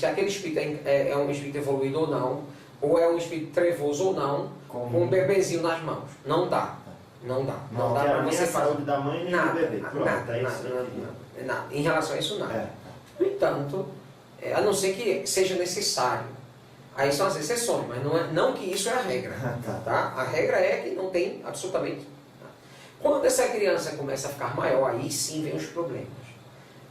aquele espírito é um espírito evoluído ou não, ou é um espírito trevoso ou não, com um bebezinho nas mãos. Não dá. Não dá para você fazer. Saúde da mãe nem do bebê. Nada. Em relação a isso, nada. No entanto, a não ser que seja necessário. Aí são as exceções, mas não que isso é a regra. Tá? A regra é que não tem absolutamente. Quando essa criança começa a ficar maior, aí sim vem os problemas.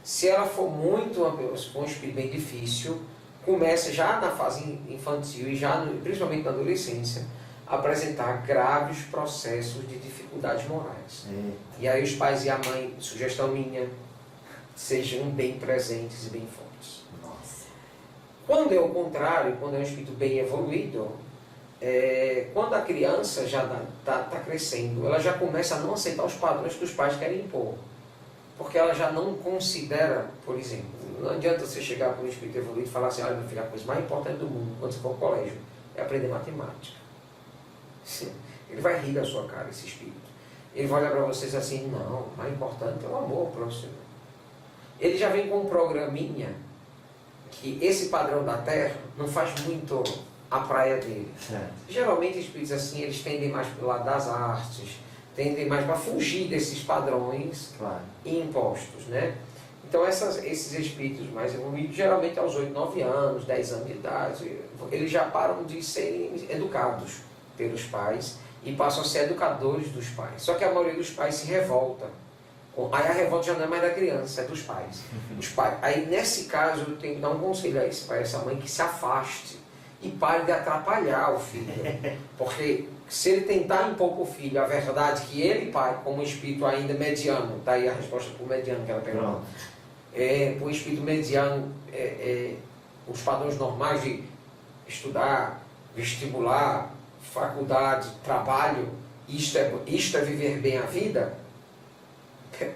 Se ela for um espírito bem difícil, começa já na fase infantil e principalmente na adolescência, a apresentar graves processos de dificuldades morais. E aí os pais e a mãe, sugestão minha, sejam bem presentes e bem fortes. Quando é o contrário, quando é um espírito bem evoluído, quando a criança já está crescendo, ela já começa a não aceitar os padrões que os pais querem impor. Porque ela já não considera, por exemplo, não adianta você chegar para um espírito evoluído e falar assim, olha meu filho, a coisa mais importante do mundo, quando você for ao colégio, é aprender matemática. Ele vai rir da sua cara, esse espírito. Ele vai olhar para vocês assim, não, o mais importante é o amor próximo. Ele já vem com um programinha que esse padrão da Terra não faz muito a praia dele. Certo. Geralmente espíritos assim, eles tendem mais para o lado das artes, tendem mais para fugir desses padrões Claro. impostos, né? Então esses espíritos mais evoluídos, geralmente aos 8, 9 anos, 10 anos de idade, eles já param de serem educados pelos pais e passam a ser educadores dos pais. Só que a maioria dos pais se revolta. Aí a revolta já não é mais da criança, é dos pais. Os pais. Aí nesse caso eu tenho que dar um conselho a esse pai, a essa mãe, que se afaste e pare de atrapalhar o filho. Porque se ele tentar impor para o filho a verdade que ele, pai, como espírito ainda mediano, está aí a resposta para o mediano que ela perguntou, para o espírito mediano, os padrões normais de estudar, vestibular, faculdade, trabalho, isto é viver bem a vida,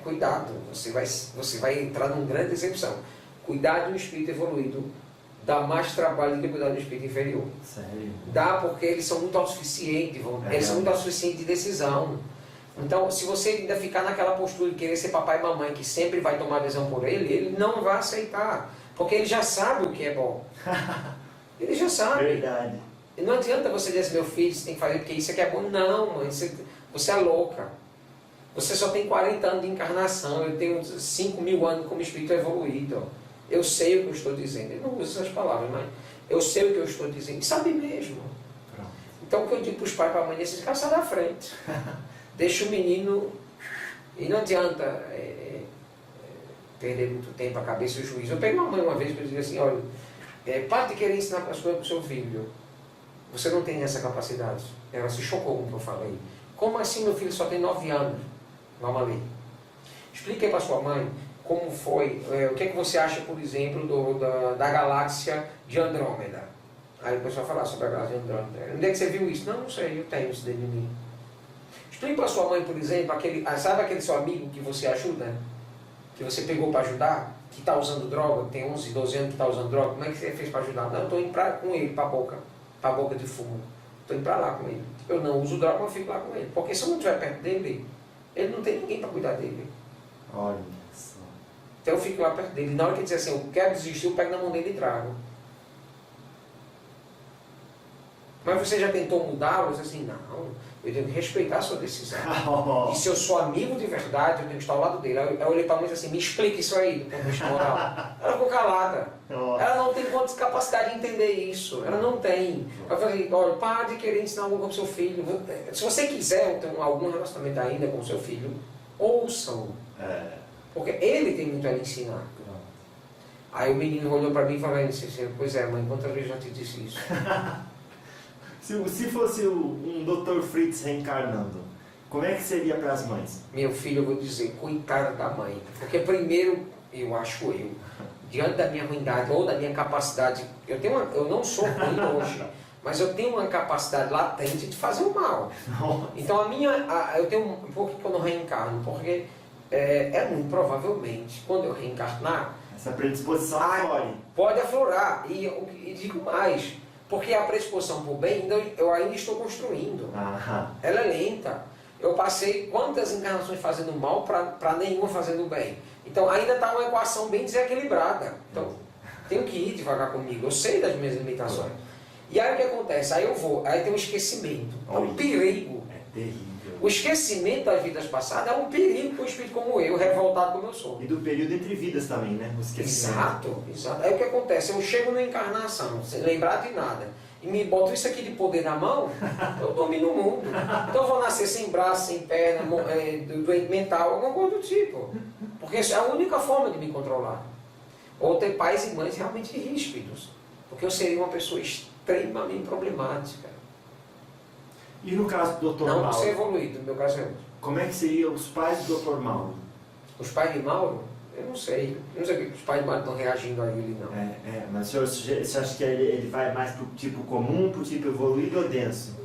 cuidado, você vai entrar numa grande decepção. Cuidar de um espírito evoluído dá mais trabalho do que cuidar de um espírito inferior. Sério? Dá porque eles são muito autossuficientes, eles são muito autossuficientes de decisão. Então, se você ainda ficar naquela postura de querer ser papai e mamãe, que sempre vai tomar decisão por ele não vai aceitar. Porque ele já sabe o que é bom. Ele já sabe. Verdade. E não adianta você dizer assim, meu filho, você tem que fazer porque isso aqui é bom. Não, mãe, você é louca. Você só tem 40 anos de encarnação, eu tenho 5.000 anos como espírito evoluído. Eu sei o que eu estou dizendo. Ele não usa essas palavras, mas eu sei o que eu estou dizendo. Sabe mesmo. Pronto. Então o que eu digo para os pais e para a mãe, esses caras saem da frente. Deixa o menino, e não adianta perder muito tempo a cabeça e o juízo. Eu peguei uma mãe uma vez que eu dizia assim, olha, pare de querer ensinar as coisas para o seu filho. Você não tem essa capacidade. Ela se chocou com o que eu falei. Como assim meu filho só tem 9 anos? Vamos ali. Explique para sua mãe como foi, o que é que você acha, por exemplo, da galáxia de Andrômeda. Aí o pessoal fala sobre a galáxia de Andrômeda. Onde é que você viu isso? Não sei, eu tenho isso dentro de mim. Explique para sua mãe, por exemplo, sabe aquele seu amigo que você ajuda? Que você pegou para ajudar? Que está usando droga, que tem 11, 12 anos que está usando droga. Como é que você fez para ajudar? Não, eu estou indo com ele para a boca de fumo. Estou indo para lá com ele. Eu não uso droga, mas eu fico lá com ele. Porque se eu não estiver perto dele, ele não tem ninguém para cuidar dele. Olha só. Então eu fico lá perto dele. Na hora que ele diz assim, eu quero desistir, eu pego na mão dele e trago. Mas você já tentou mudá-lo? Você assim, não, eu tenho que respeitar a sua decisão. E se eu sou amigo de verdade, eu tenho que estar ao lado dele. Aí eu olhei para a mãe e disse assim, me explica isso aí, do ponto de vista moral. Ela ficou calada. Ela não tem capacidade de entender isso. Ela não tem. Eu falei, olha, pare de querer ensinar algo para o seu filho. Se você quiser ter algum relacionamento ainda com o seu filho, ouçam. Porque ele tem muito a lhe ensinar. Aí o menino olhou para mim e falou assim, pois é, mãe, quantas vezes eu já te disse isso? Se fosse um Dr. Fritz reencarnando, como é que seria para as mães? Meu filho, eu vou dizer, coitada da mãe. Porque primeiro, diante da minha ruindade ou da minha capacidade, eu não sou ruim hoje, mas eu tenho uma capacidade latente de fazer o mal. Então por que eu não reencarno? Porque muito provavelmente, quando eu reencarnar, essa predisposição aflore. Pode aflorar. E digo mais, porque a predisposição para o bem, eu ainda estou construindo. Ela é lenta. Eu passei quantas encarnações fazendo mal para nenhuma fazendo bem. Então ainda está uma equação bem desequilibrada. Então tenho que ir devagar comigo. Eu sei das minhas limitações. E aí o que acontece? Aí tem um esquecimento. É um perigo. É terrível. O esquecimento das vidas passadas é um perigo para um espírito como eu, revoltado como eu sou. E do período entre vidas também, né? O esquecimento. Exato. Aí o que acontece? Eu chego na encarnação, sem lembrar de nada, e me boto isso aqui de poder na mão, eu domino o mundo. Então eu vou nascer sem braço, sem perna, doente mental, alguma coisa do tipo. Porque essa é a única forma de me controlar. Ou ter pais e mães realmente ríspidos. Porque eu seria uma pessoa extremamente problemática. E no caso do Dr. Mauro? Não ser evoluído, no meu caso é outro. Como é que seriam os pais do Dr. Mauro? Os pais de Mauro? Eu não sei. Eu não sei porque os pais de Mauro estão reagindo a ele, não. Mas o senhor, você acha que ele vai mais para o tipo comum, para o tipo evoluído ou denso?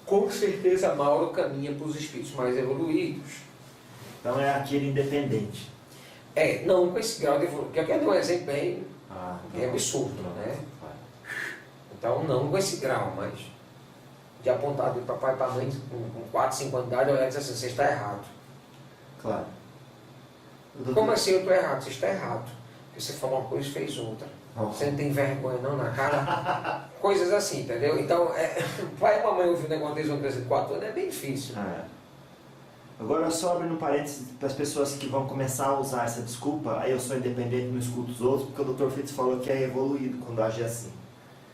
Com certeza Mauro caminha para os espíritos mais evoluídos. Então é aquele independente. Não com esse grau de evolução. Porque eu quero dar um exemplo bem absurdo, né? Então não com esse grau, mas de apontar de papai para a mãe com 4, 5 anos de idade, olhar e dizer assim, você está errado. Claro. Como assim eu estou errado? Você está errado. Porque você falou uma coisa e fez outra. Você não tem vergonha não na cara? Coisas assim, entendeu? Então, pai e mamãe ouvir um negócio desde uma criança de 4 anos é bem difícil. Agora só abrindo um parênteses para as pessoas que vão começar a usar essa desculpa, aí eu sou independente, não escuto os outros, porque o Dr. Fritz falou que é evoluído quando age assim.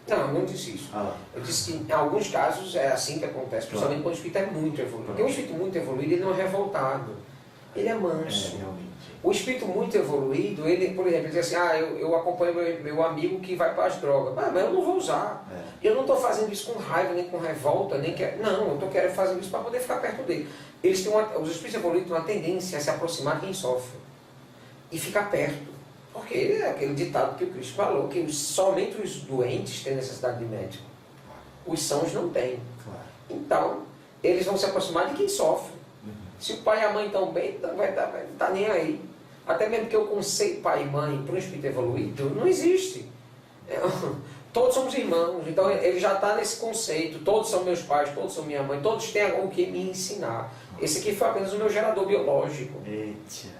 Não, eu não disse isso. Eu disse que em alguns casos é assim que acontece, principalmente quando o espírito é muito evoluído. Porque um espírito muito evoluído, ele não é revoltado, ele é manso. O espírito muito evoluído, ele, por exemplo, ele diz assim, eu acompanho meu amigo que vai para as drogas. Mas eu não vou usar. Eu não estou fazendo isso com raiva, nem com revolta, nem não, eu estou querendo fazer isso para poder ficar perto dele. Os espíritos evoluídos têm uma tendência a se aproximar de quem sofre e ficar perto. Porque é aquele ditado que o Cristo falou, que somente os doentes têm necessidade de médico. Os sãos não têm. Então, eles vão se aproximar de quem sofre. Se o pai e a mãe estão bem, não vai estar nem aí. Até mesmo que o conceito pai e mãe para um espírito evoluído não existe. Todos somos irmãos, então ele já está nesse conceito. Todos são meus pais, todos são minha mãe, todos têm algo que me ensinar. Esse aqui foi apenas o meu gerador biológico. Eita.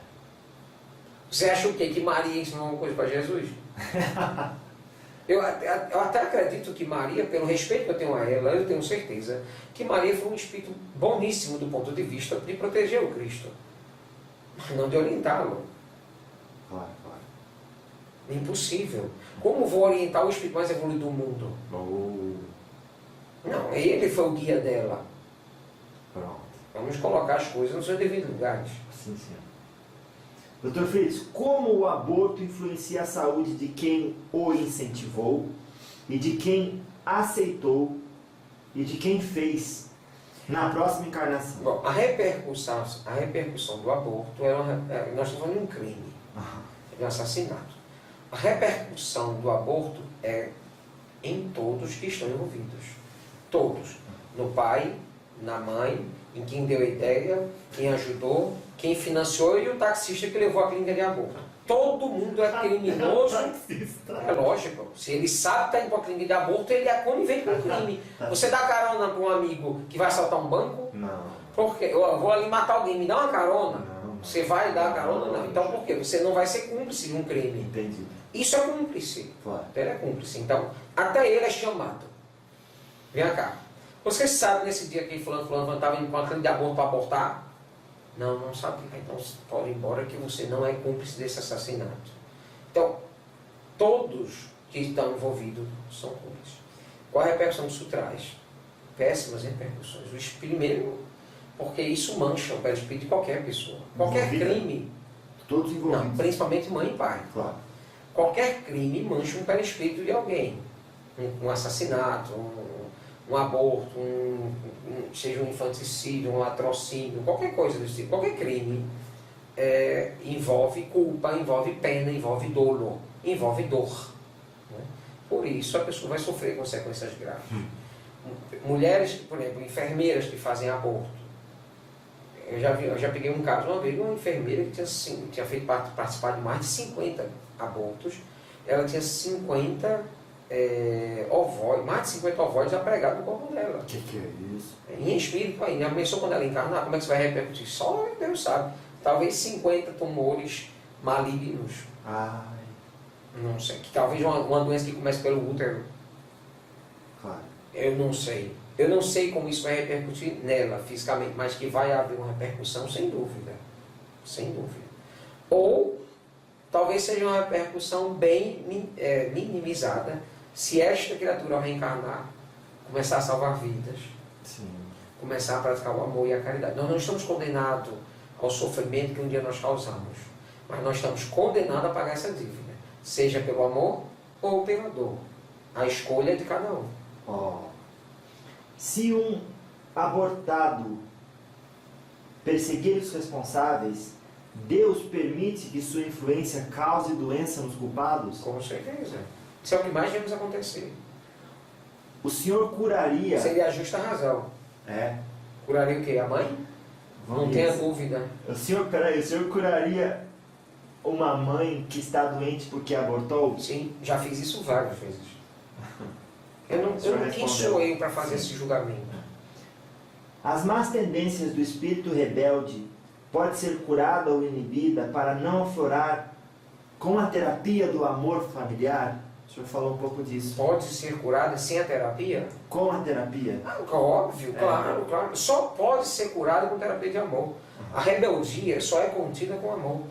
Você acha o quê? Que Maria ensinou alguma coisa para Jesus? Eu até acredito que Maria, pelo respeito que eu tenho a ela, eu tenho certeza que Maria foi um espírito boníssimo do ponto de vista de proteger o Cristo, mas não de orientá-lo. Claro. Impossível. Como vou orientar o espírito mais evoluído do mundo? Não, ele foi o guia dela. Pronto. Vamos colocar as coisas nos seus devidos lugares. Sim. Dr. Fritz, como o aborto influencia a saúde de quem o incentivou e de quem aceitou e de quem fez na próxima encarnação? Bom, a repercussão do aborto, nós estamos falando de um crime, de um assassinato. A repercussão do aborto é em todos que estão envolvidos. Todos. No pai, na mãe, em quem deu a ideia, quem ajudou, quem financiou e o taxista que levou a clínica de aborto. Todo mundo é criminoso. É lógico. Se ele sabe que está indo para a clínica de aborto, ele é conivente com o crime. Você dá carona para um amigo que vai assaltar um banco? Não. Por quê? Eu vou ali matar alguém, me dá uma carona? Não. Você vai dar carona? Não. Então por quê? Você não vai ser cúmplice de um crime. Entendi. Isso é cúmplice. Claro. Ele é cúmplice. Então, até ele é chamado. Vem cá. Você sabe nesse dia que fulano estava indo para uma clínica de aborto para abortar? Não sabia. Então pode ir embora que você não é cúmplice desse assassinato. Então, todos que estão envolvidos são cúmplices. Qual a repercussão que isso traz? Péssimas repercussões. Primeiro, porque isso mancha o perispírito de qualquer pessoa. Qualquer crime. Todos envolvidos. Não, principalmente mãe e pai. Claro. Qualquer crime mancha um perispírito de alguém. Um assassinato, um aborto, seja um infanticídio, um latrocínio, qualquer coisa desse tipo, qualquer crime envolve culpa, envolve pena, envolve dolo, envolve dor. Né? Por isso a pessoa vai sofrer consequências graves. Mulheres, por exemplo, enfermeiras que fazem aborto. Eu já peguei um caso uma vez de uma enfermeira que tinha feito participar de mais de 50 abortos. Ela tinha 50 ovoides, mais de 50 ovoides já pregados no corpo dela. O que é isso? Em espírito ainda. Já pensou quando ela encarnar? Como é que isso vai repercutir? Só Deus sabe. Talvez 50 tumores malignos. Ai. Não sei. Que talvez uma doença que comece pelo útero. Claro. Eu não sei. Eu não sei como isso vai repercutir nela fisicamente, mas que vai haver uma repercussão sem dúvida. Sem dúvida. Ou talvez seja uma repercussão bem minimizada se esta criatura ao reencarnar começar a salvar vidas. Sim. Começar a praticar o amor e a caridade. Nós não estamos condenados ao sofrimento que um dia nós causamos, mas nós estamos condenados a pagar essa dívida, seja pelo amor ou pela dor. A escolha é de cada um. Se um abortado perseguir os responsáveis, Deus permite que sua influência cause doença nos culpados? Com certeza. Isso é o que mais vemos acontecer. O Senhor curaria... Seria a justa razão. Curaria o quê? A mãe? Não tenha dúvida. O senhor curaria uma mãe que está doente porque abortou? Sim, já fiz isso várias vezes. Quem sou eu para fazer esse julgamento? As más tendências do espírito rebelde pode ser curada ou inibida para não aflorar com a terapia do amor familiar? O senhor falou um pouco disso. Pode ser curada sem a terapia? Com a terapia? Óbvio, claro. Só pode ser curada com terapia de amor. A rebeldia só é contida com amor.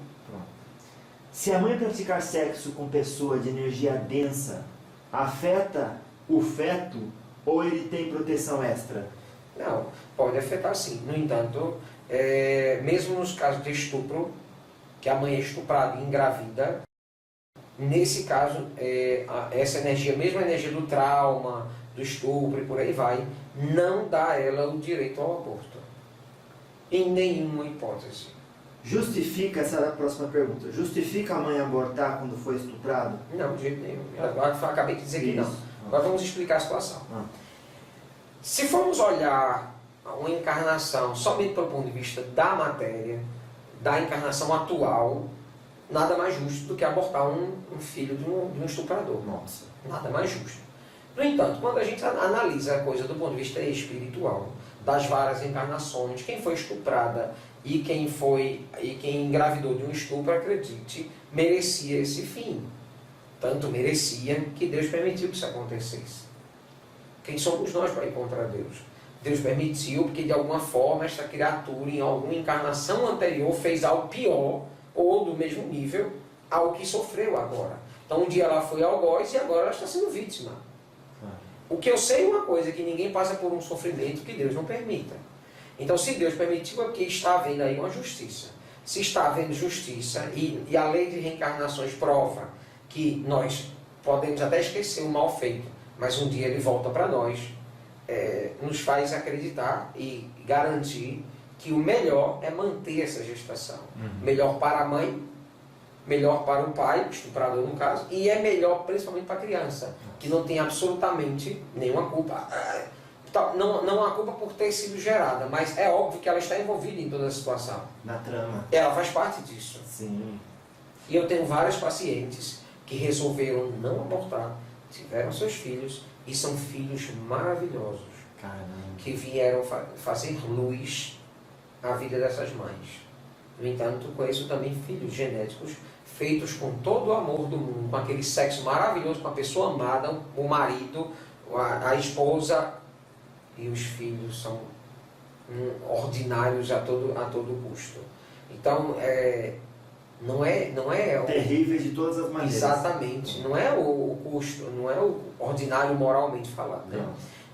Se a mãe praticar sexo com pessoa de energia densa, afeta o feto ou ele tem proteção extra? Não, pode afetar sim. No entanto, mesmo nos casos de estupro, que a mãe é estuprada e engravida, nesse caso, essa energia, mesmo a energia do trauma, do estupro e por aí vai, não dá a ela o direito ao aborto. Em nenhuma hipótese. Justifica, essa é a próxima pergunta, justifica a mãe abortar quando foi estuprada? Não, de jeito nenhum. Agora acabei de dizer que não. Agora vamos explicar a situação. Se formos olhar uma encarnação somente pelo ponto de vista da matéria, da encarnação atual, nada mais justo do que abortar um filho de um estuprador. Nossa. Nada mais justo. No entanto, quando a gente analisa a coisa do ponto de vista espiritual, das várias encarnações, quem foi estuprada e quem engravidou de um estupro, acredite, merecia esse fim. Tanto merecia que Deus permitiu que isso acontecesse. Quem somos nós para ir contra Deus? Deus permitiu porque de alguma forma esta criatura em alguma encarnação anterior fez algo pior ou do mesmo nível ao que sofreu agora. Então um dia ela foi algoz e agora ela está sendo vítima. O que eu sei é uma coisa, que ninguém passa por um sofrimento que Deus não permita. Então se Deus permitiu é porque está havendo aí uma justiça. Se está havendo justiça e a lei de reencarnações prova que nós podemos até esquecer o mal feito, mas um dia ele volta para nós, nos faz acreditar e garantir que o melhor é manter essa gestação. Melhor para a mãe, melhor para o pai, o estuprador no caso, e é melhor principalmente para a criança, que não tem absolutamente nenhuma culpa. Não há culpa por ter sido gerada, mas é óbvio que ela está envolvida em toda a situação. Na trama. Ela faz parte disso. Sim. E eu tenho vários pacientes que resolveram não abortar, tiveram seus filhos e são filhos maravilhosos. Caramba. Que vieram fazer luz à vida dessas mães. No entanto, conheço também filhos genéticos feitos com todo o amor do mundo, com aquele sexo maravilhoso, com a pessoa amada, o marido, a esposa, e os filhos são ordinários a todo custo. Então, não é terríveis de todas as maneiras. Exatamente. Não é o custo, não é o ordinário moralmente falando. Né?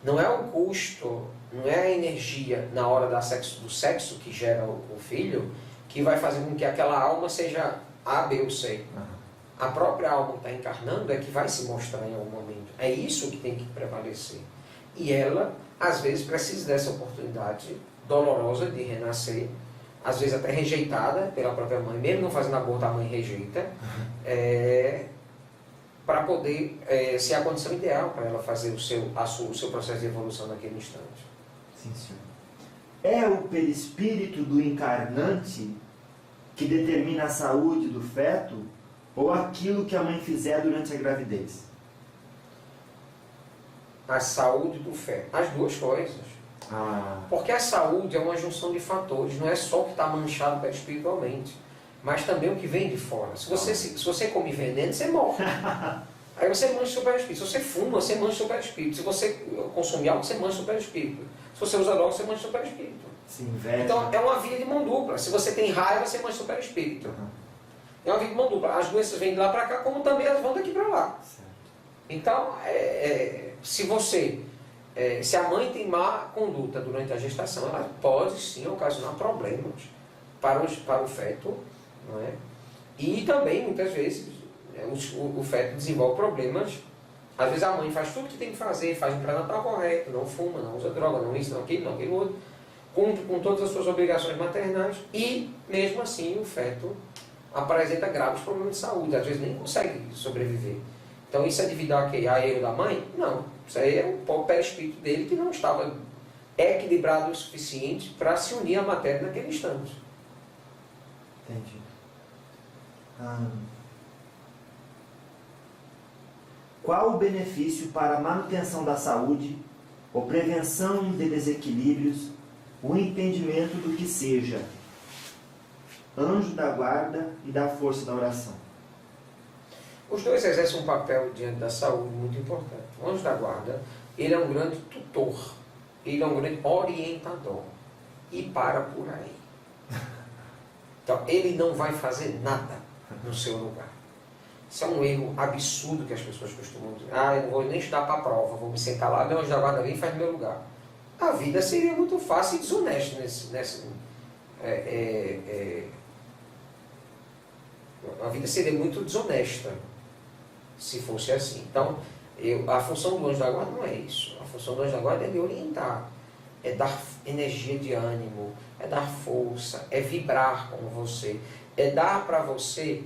Não é o custo, não é a energia na hora do sexo que gera o filho que vai fazer com que aquela alma seja A, B ou C. A própria alma que está encarnando é que vai se mostrar em algum momento. É isso que tem que prevalecer. E ela, às vezes, precisa dessa oportunidade dolorosa de renascer, às vezes até rejeitada pela própria mãe, mesmo não fazendo aborto, a mãe rejeita, para poder ser a condição ideal para ela fazer o seu processo de evolução naquele instante. Sim, senhor. É o perispírito do encarnante que determina a saúde do feto ou aquilo que a mãe fizer durante a gravidez? A saúde do feto. As duas coisas. Porque a saúde é uma junção de fatores, não é só o que está manchado perispiritualmente, mas também o que vem de fora. Se você come veneno, você morre. Aí você mancha o seu perispírito. Se você fuma, você mancha o seu perispírito. Se você consome álcool, você mancha o seu perispírito. Se você usa droga, você mancha o seu perispírito. Então é uma via de mão dupla. Se você tem raiva, você mancha o seu perispírito. É uma via de mão dupla. As doenças vêm de lá para cá, como também elas vão daqui para lá. Então, se a mãe tem má conduta durante a gestação, ela pode sim ocasionar problemas para o feto, não é? E também, muitas vezes, o feto desenvolve problemas. Às vezes a mãe faz tudo que tem que fazer, faz o pré-natal correto, não fuma, não usa droga, não isso, não aquilo outro, cumpre com todas as suas obrigações maternais e, mesmo assim, o feto apresenta graves problemas de saúde, às vezes nem consegue sobreviver. Então isso é devido a erro da mãe? Não. Isso aí é o perispírito dele que não estava equilibrado o suficiente para se unir à matéria naquele instante. Entendi. qual o benefício para a manutenção da saúde, ou prevenção de desequilíbrios, o entendimento do que seja anjo da guarda e da força da oração? Os dois exercem um papel diante da saúde muito importante. O anjo da guarda, ele é um grande tutor, ele é um grande orientador. E para por aí. Então, ele não vai fazer nada no seu lugar. Isso é um erro absurdo que as pessoas costumam dizer. Eu não vou nem estudar para a prova, vou me sentar lá, o anjo da guarda vem e faz no meu lugar. A vida seria muito fácil e desonesta a vida seria muito desonesta se fosse assim. Então, a função do anjo da guarda não é isso. A função do anjo da guarda é de orientar, é dar energia de ânimo, é dar força, é vibrar com você, é dar para você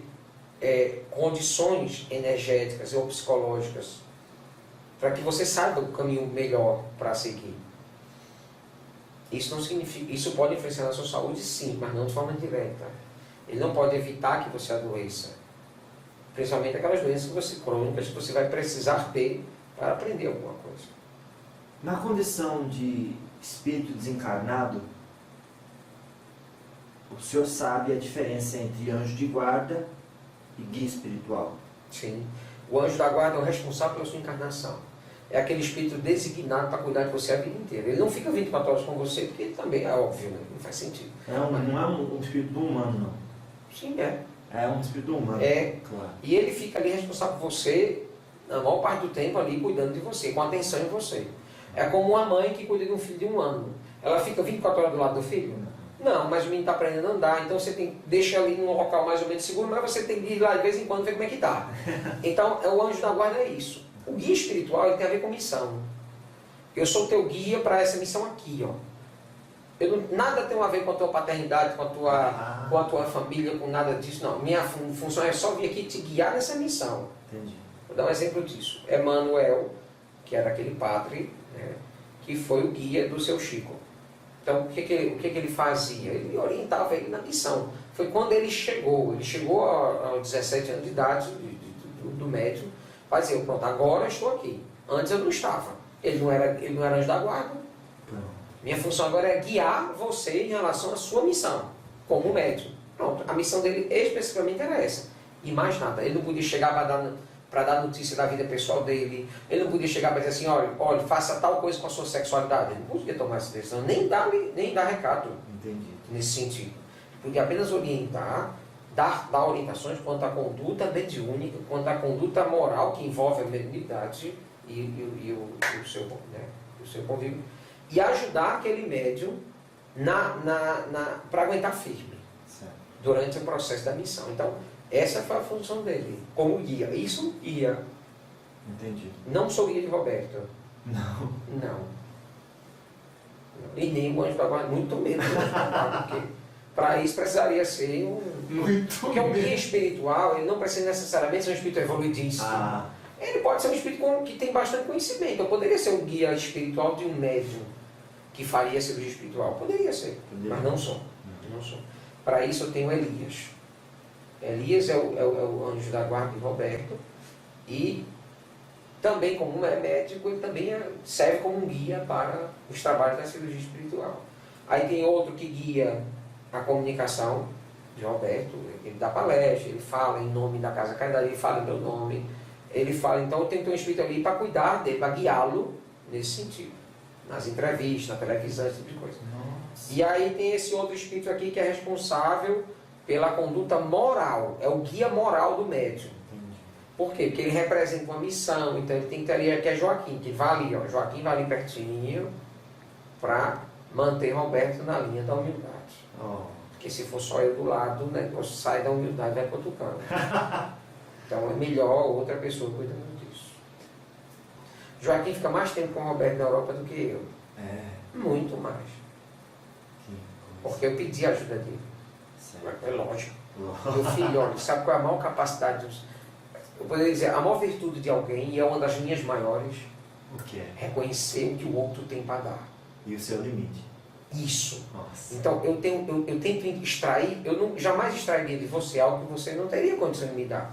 condições energéticas ou psicológicas para que você saiba o caminho melhor para seguir. Isso não significa, isso pode influenciar na sua saúde, sim, mas não de forma direta. Ele não pode evitar que você adoeça, principalmente aquelas doenças crônicas que você vai precisar ter para aprender alguma coisa. Na condição de espírito desencarnado, o senhor sabe a diferença entre anjo de guarda e guia espiritual? Sim. O anjo da guarda é o responsável pela sua encarnação. É aquele espírito designado para cuidar de você a vida inteira. Ele não fica 24 horas com você, porque ele também é óbvio, né? Não faz sentido. Não é um espírito humano, não. Sim, é. É um espírito humano. Claro. E ele fica ali responsável por você, na maior parte do tempo ali, cuidando de você, com atenção em você. É como uma mãe que cuida de um filho de 1 ano. Ela fica 24 horas do lado do filho? Não, mas o menino está aprendendo a andar, então você tem, deixa ali num local mais ou menos seguro, mas você tem que ir lá de vez em quando ver como é que está. Então, o anjo da guarda é isso. O guia espiritual ele tem a ver com missão. Eu sou teu guia para essa missão aqui, ó. Nada tem a ver com a tua paternidade, com a tua família, com nada disso, não. Minha função é só vir aqui te guiar nessa missão. Entendi. Vou dar um exemplo disso. Emmanuel, que era aquele padre, né, que foi o guia do seu Chico. Então, o que ele fazia? Ele orientava ele na missão. Foi quando ele chegou aos 17 anos de idade do médium, fazia, pronto, agora eu estou aqui. Antes eu não estava. Ele não era anjo da guarda. Minha função agora é guiar você em relação à sua missão, como médium. Pronto, a missão dele especificamente era essa. E mais nada. Ele não podia chegar para dar notícia da vida pessoal dele. Ele não podia chegar para dizer assim, olha, faça tal coisa com a sua sexualidade. Ele não podia tomar essa decisão, nem dar recado. Entendi. Nesse sentido. Podia apenas orientar, dar orientações quanto à conduta mediúnica, quanto à conduta moral que envolve a mediunidade e o seu convívio. E ajudar aquele médium para aguentar firme, certo, durante o processo da missão. Então, essa foi a função dele, como guia. Isso, guia. Entendi. Não sou guia de Roberto. Não. E nem o anjo da guarda, muito menos. Porque para isso precisaria ser porque um guia espiritual, ele não precisa necessariamente ser um espírito evoluidíssimo. Ele pode ser um espírito que tem bastante conhecimento. Eu poderia ser um guia espiritual de um médium que faria cirurgia espiritual. Poderia ser, mas não sou. Para isso eu tenho Elias. Elias é o anjo da guarda de Roberto. E também, como é médico, ele também serve como um guia para os trabalhos da cirurgia espiritual. Aí tem outro que guia a comunicação de Roberto. Ele dá palestra, ele fala em nome da Casa Caridade, ele fala em meu nome. Ele fala, então eu tenho que ter um espírito ali para cuidar dele, para guiá-lo nesse sentido. Nas entrevistas, na televisão, esse tipo de coisa. Nossa. E aí tem esse outro espírito aqui que é responsável pela conduta moral. É o guia moral do médium. Por quê? Porque ele representa uma missão. Então ele tem que ter ali, que é Joaquim, que vai ali, ó. Joaquim vai ali pertinho para manter Roberto na linha da humildade. Porque se for só eu do lado, o negócio sai da humildade e vai para outro canto. Então é melhor outra pessoa cuidando disso. Joaquim fica mais tempo com o Roberto na Europa do que eu. Muito mais. Porque eu pedi a ajuda dele. É lógico. Meu filho, olha, sabe qual é a maior capacidade eu poderia dizer, a maior virtude de alguém, e é uma das minhas maiores, o que é? Reconhecer o que o outro tem para dar. E o seu limite. Isso. Nossa. Então eu tento extrair, jamais extrairia de você algo que você não teria condição de me dar.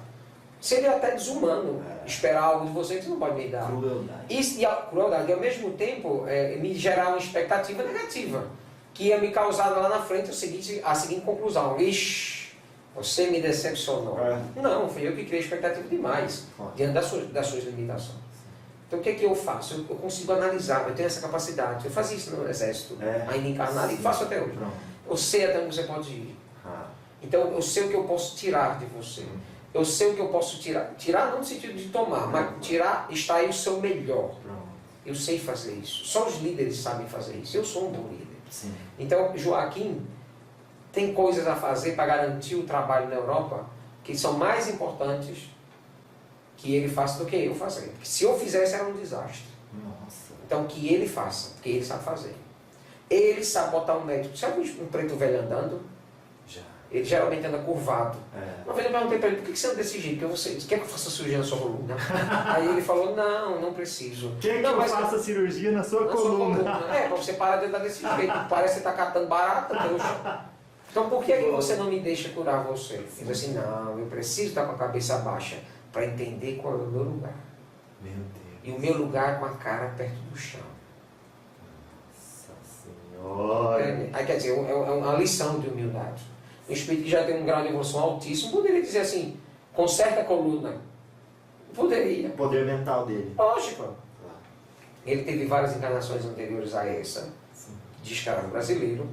Seria até desumano esperar algo de você que você não pode me dar. Crueldade. E a crueldade, e ao mesmo tempo, me gerar uma expectativa negativa, que ia me causar lá na frente a seguinte conclusão: ixi, você me decepcionou. Não, fui eu que criei expectativa demais, diante das suas limitações. Então o que é que eu faço? Eu consigo analisar, eu tenho essa capacidade. Eu fazia isso no exército, ainda encarnado, e faço até hoje. Eu sei até onde você pode ir. Então eu sei o que eu posso tirar de você. Eu sei o que eu posso tirar. Tirar não no sentido de tomar, mas tirar, extrair o seu melhor. Eu sei fazer isso. Só os líderes sabem fazer isso. Eu sou um bom líder. Sim. Então, Joaquim tem coisas a fazer para garantir o trabalho na Europa que são mais importantes que ele faça do que eu fazer. Porque se eu fizesse, era um desastre. Nossa. Então, que ele faça, porque ele sabe fazer. Ele sabe botar um médico. Sabe um preto velho andando? Já. Ele geralmente anda curvado. Uma vez eu perguntei para ele: por que você anda desse jeito? Porque você quer que eu faça cirurgia na sua coluna? Aí ele falou: não preciso. Quer que eu faça cirurgia na sua coluna? Para você parar de andar desse jeito. Parece que você está catando barata pelo chão. Então por que você não me deixa curar você? Ele disse assim: não, eu preciso estar com a cabeça baixa para entender qual é o meu lugar. Meu Deus. E o meu lugar é com a cara perto do chão. Nossa Senhora. Aí quer dizer, é uma lição de humildade. Um espírito que já tem um grau de evolução altíssimo poderia dizer assim: conserta a coluna. Poderia. O poder mental dele. Lógico. Ele teve várias encarnações anteriores a essa, de escravo brasileiro,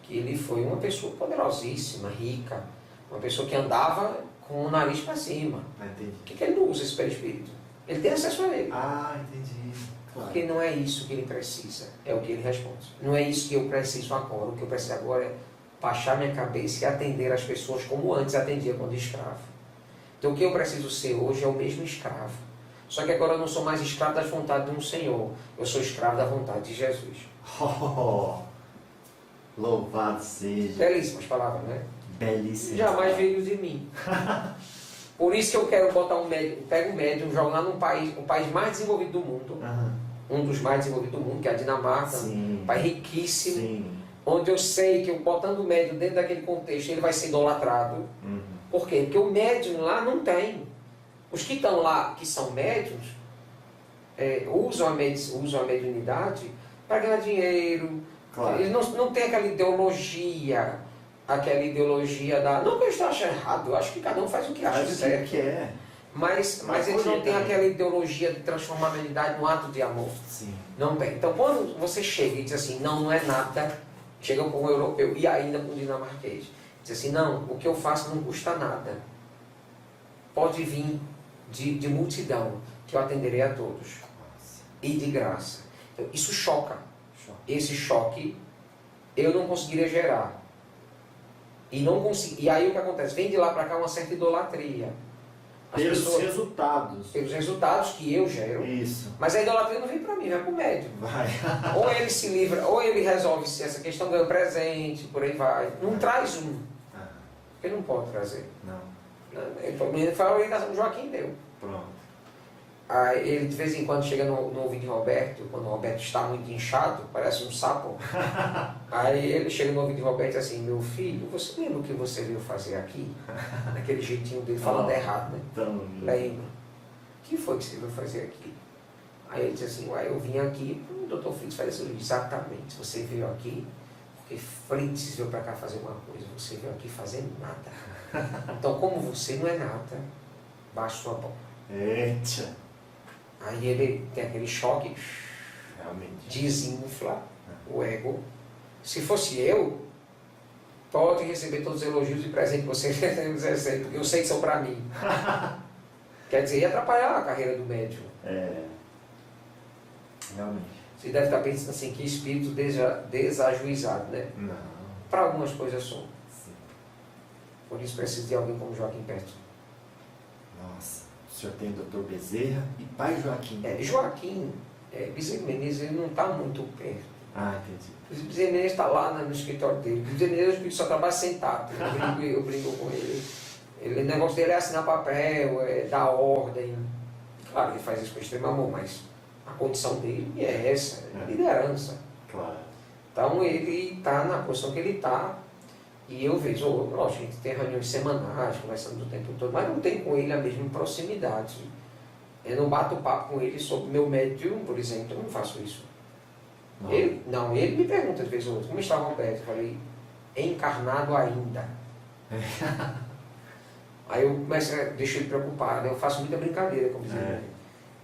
que ele foi uma pessoa poderosíssima, rica, uma pessoa que andava com o nariz para cima. Entendi. Por que ele não usa esse perispírito? Ele tem acesso a ele. Entendi. Claro. Porque não é isso que ele precisa, é o que ele responde. Não é isso que eu preciso agora. O que eu preciso agora é baixar minha cabeça e atender as pessoas como antes atendia quando escravo. Então o que eu preciso ser hoje é o mesmo escravo. Só que agora eu não sou mais escravo das vontades de um Senhor. Eu sou escravo da vontade de Jesus. Louvado seja. Belíssimas palavras, né? Belíssimo. Jamais veio de mim. Por isso que eu quero botar um médium, pego um médium, jogo lá num país, o país mais desenvolvido do mundo, um dos mais desenvolvidos do mundo, que é a Dinamarca, um país riquíssimo, Sim. onde eu sei que eu botando o médium dentro daquele contexto, ele vai ser idolatrado. Por quê? Porque o médium lá não tem. Os que estão lá, que são médiums, usam a mediunidade para ganhar dinheiro. Claro. Eles não têm aquela ideologia da... Não que eu estou achando errado, eu acho que cada um faz o que acha certo. Que é. Mas eles não têm aquela ideologia de transformar a humanidade num ato de amor. Sim. Não tem. Então quando você chega e diz assim: não é nada, chega com um europeu e ainda com um dinamarquês, diz assim: não, o que eu faço não custa nada. Pode vir de multidão, que eu atenderei a todos. Nossa. E de graça. Então, isso choca. Esse choque eu não conseguiria gerar. E aí o que acontece? Vem de lá para cá uma certa idolatria. Pelos resultados. Pelos resultados que eu gero. Isso. Mas a idolatria não vem para mim, vem para o médium. Vai. Ou ele se livra, ou ele resolve essa questão, ganha presente, por aí vai. Não traz um. Porque não pode trazer. Não. Ele foi a orientação que o Joaquim deu. Pronto. Aí ele de vez em quando chega no ouvido de Roberto, quando o Roberto está muito inchado, parece um sapo. Aí ele chega no ouvido de Roberto e diz assim: meu filho, você lembra o que você veio fazer aqui? Daquele jeitinho dele, falando errado, né? Lembra. O que foi que você veio fazer aqui? Aí ele diz assim: uai, eu vim aqui para o Dr. Fritz fazer isso. Exatamente, você veio aqui porque Fritz veio para cá fazer uma coisa, você veio aqui fazer nada. Então, como você não é nada, baixa sua bola. Eita. Aí ele tem aquele choque, Realmente. desinfla o ego. Se fosse eu, pode receber todos os elogios e presentes que você recebe, porque eu sei que são para mim. Quer dizer, ia atrapalhar a carreira do médium. Realmente. Você deve estar pensando assim: que espírito desajuizado, né? Não. Para algumas coisas são. Sim. Por isso preciso de alguém como Joaquim perto. Nossa. O senhor tem o Dr. Bezerra e pai Joaquim. Joaquim Bezerra Menezes, ele não está muito perto. Entendi. O Bezerra Menezes está lá no escritório dele. O Bezerra Menezes só trabalha sentado. Eu brinco com ele. O negócio dele é assinar papel, dar ordem. Claro que ele faz isso com extremo amor, mas a condição dele é essa, liderança. Claro. Então ele está na posição que ele está, E eu vejo, lógico, a gente tem reuniões semanais, conversando o tempo todo, mas não tenho com ele a mesma proximidade. Eu não bato papo com ele sobre meu médium, por exemplo, eu não faço isso. Não. Ele me pergunta de vez em outra, como está o Roberto? Eu falei, encarnado ainda. Aí eu começo a deixar ele preocupado, eu faço muita brincadeira com ele.